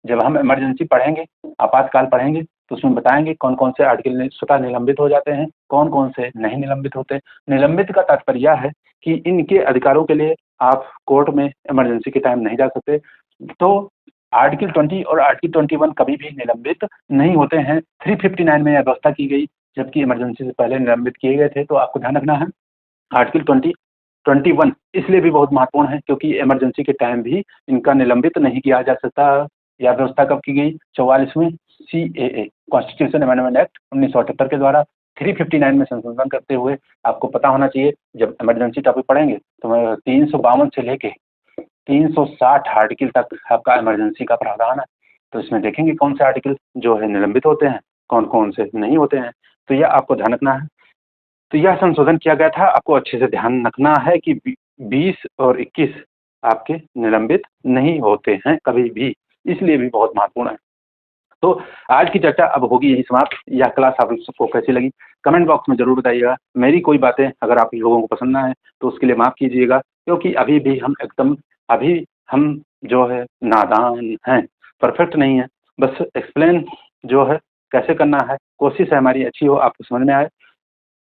जब हम इमरजेंसी पढ़ेंगे, आपातकाल पढ़ेंगे, तो उसमें बताएंगे कौन कौन से आर्टिकल स्वतः निलंबित हो जाते हैं, कौन कौन से नहीं निलंबित होते। निलंबित का तात्पर्य है कि इनके अधिकारों के लिए आप कोर्ट में इमरजेंसी के टाइम नहीं जा सकते। तो आर्टिकल 20 और आर्टिकल 21 कभी भी निलंबित नहीं होते हैं। 359 में यह व्यवस्था की गई, जबकि इमरजेंसी से पहले निलंबित किए गए थे। तो आपको ध्यान रखना है, आर्टिकल 21 इसलिए भी बहुत महत्वपूर्ण है क्योंकि इमरजेंसी के टाइम भी इनका निलंबित नहीं किया जा सकता। यह व्यवस्था कब की गई, 44वें CAA कॉन्स्टिट्यूशन अमेंडमेंट एक्ट 1978 के द्वारा 359 में संशोधन करते हुए। आपको पता होना चाहिए, जब इमरजेंसी टॉपिक पढ़ेंगे तो 352 से लेके 360 आर्टिकल तक आपका इमरजेंसी का प्रावधान है। तो इसमें देखेंगे कौन से आर्टिकल जो है निलंबित होते हैं, कौन कौन से नहीं होते हैं। तो यह आपको ध्यान रखना है। तो यह संशोधन किया गया था, आपको अच्छे से ध्यान रखना है कि 20 और 21 आपके निलंबित नहीं होते हैं कभी भी, इसलिए भी बहुत महत्वपूर्ण है। तो आज की चर्चा अब होगी यही समाप्त। यह क्लास आप सबको कैसी लगी कमेंट बॉक्स में ज़रूर बताइएगा। मेरी कोई बातें अगर आप लोगों को पसंद ना आए तो उसके लिए माफ़ कीजिएगा, क्योंकि अभी हम जो है नादान हैं, परफेक्ट नहीं है। बस एक्सप्लेन जो है कैसे करना है, कोशिश है हमारी अच्छी हो, आपको समझ में आए।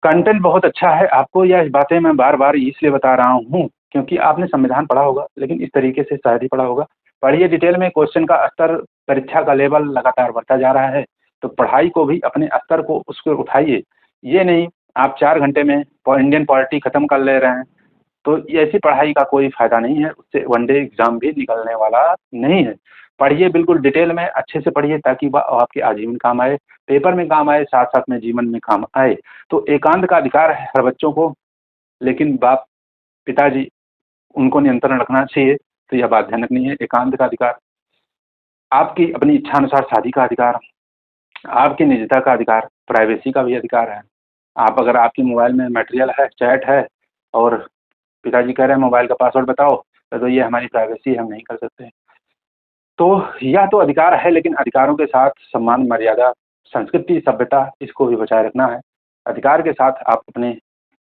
कंटेंट बहुत अच्छा है, आपको यह बातें मैं बार-बार इसलिए बता रहा हूँ, क्योंकि आपने संविधान पढ़ा होगा, लेकिन इस तरीके से शायद ही पढ़ा होगा। पढ़िए डिटेल में, क्वेश्चन का स्तर, परीक्षा का लेवल लगातार बढ़ता जा रहा है, तो पढ़ाई को भी अपने स्तर को उस पर उठाइए। ये नहीं आप 4 घंटे में इंडियन पॉलिटी खत्म कर ले रहे हैं, तो ऐसी पढ़ाई का कोई फ़ायदा नहीं है, उससे वनडे एग्ज़ाम भी निकलने वाला नहीं है। पढ़िए बिल्कुल डिटेल में, अच्छे से पढ़िए ताकि वह आपके आजीवन काम आए, पेपर में काम आए, साथ-साथ में जीवन में काम आए। तो एकांत का अधिकार है हर बच्चों को, लेकिन बाप, पिताजी उनको नियंत्रण रखना चाहिए, तो यह बात ध्यान रखनी है। एकांत का अधिकार, आपकी अपनी इच्छानुसार शादी का अधिकार, आपकी निजता का अधिकार, प्राइवेसी का भी अधिकार है। आप अगर आपके मोबाइल में मटेरियल है, चैट है और पिताजी कह रहे हैं मोबाइल का पासवर्ड बताओ, तो ये हमारी प्राइवेसी है, हम नहीं कर सकते। तो यह तो अधिकार है, लेकिन अधिकारों के साथ सम्मान, मर्यादा, संस्कृति, सभ्यता इसको भी बचाए रखना है। अधिकार के साथ आप अपने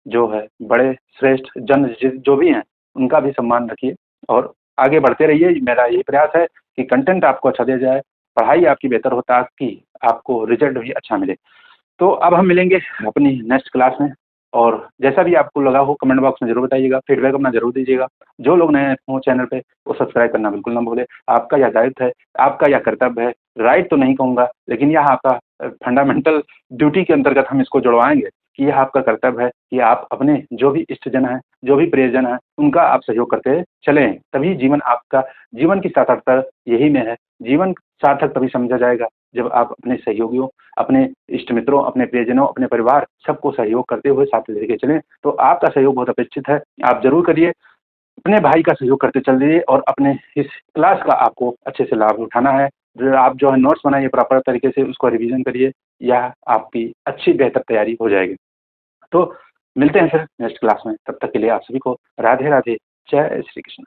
जो है बड़े श्रेष्ठ जन जो भी हैं उनका भी सम्मान रखिए और आगे बढ़ते रहिए। मेरा यही प्रयास है कि कंटेंट आपको अच्छा दिया जाए, पढ़ाई आपकी बेहतर हो ताकि आपको रिजल्ट भी अच्छा मिले। तो अब हम मिलेंगे अपनी नेक्स्ट क्लास में, और जैसा भी आपको लगा हो कमेंट बॉक्स में ज़रूर बताइएगा, फीडबैक अपना ज़रूर दीजिएगा। जो लोग नए हों चैनल पे वो सब्सक्राइब करना बिल्कुल ना भूलें। आपका यह दायित्व है, आपका यह कर्तव्य है, राइट तो नहीं कहूँगा, लेकिन यह आपका फंडामेंटल ड्यूटी के अंतर्गत हम इसको जुड़वाएँगे कि यह आपका कर्तव्य है कि आप अपने जो भी इष्टजन हैं, जो भी प्रियजन हैं, उनका आप सहयोग करते चलें। तभी जीवन आपका, जीवन की सार्थकता यही में है। जीवन सार्थक तभी समझा जाएगा जब आप अपने सहयोगियों, अपने इष्ट मित्रों, अपने प्रियजनों, अपने परिवार सबको सहयोग करते हुए साथ लेके चलें। तो आपका सहयोग बहुत अपेक्षित है, आप ज़रूर करिए। अपने भाई का सहयोग करते चलिए और अपने इस क्लास का आपको अच्छे से लाभ उठाना है। जो आप जो है नोट्स बनाइए प्रॉपर तरीके से, उसको रिवीजन करिए, यह आपकी अच्छी बेहतर तैयारी हो जाएगी। तो मिलते हैं फिर नेक्स्ट क्लास में, तब तक के लिए आप सभी को राधे राधे, जय श्री कृष्ण।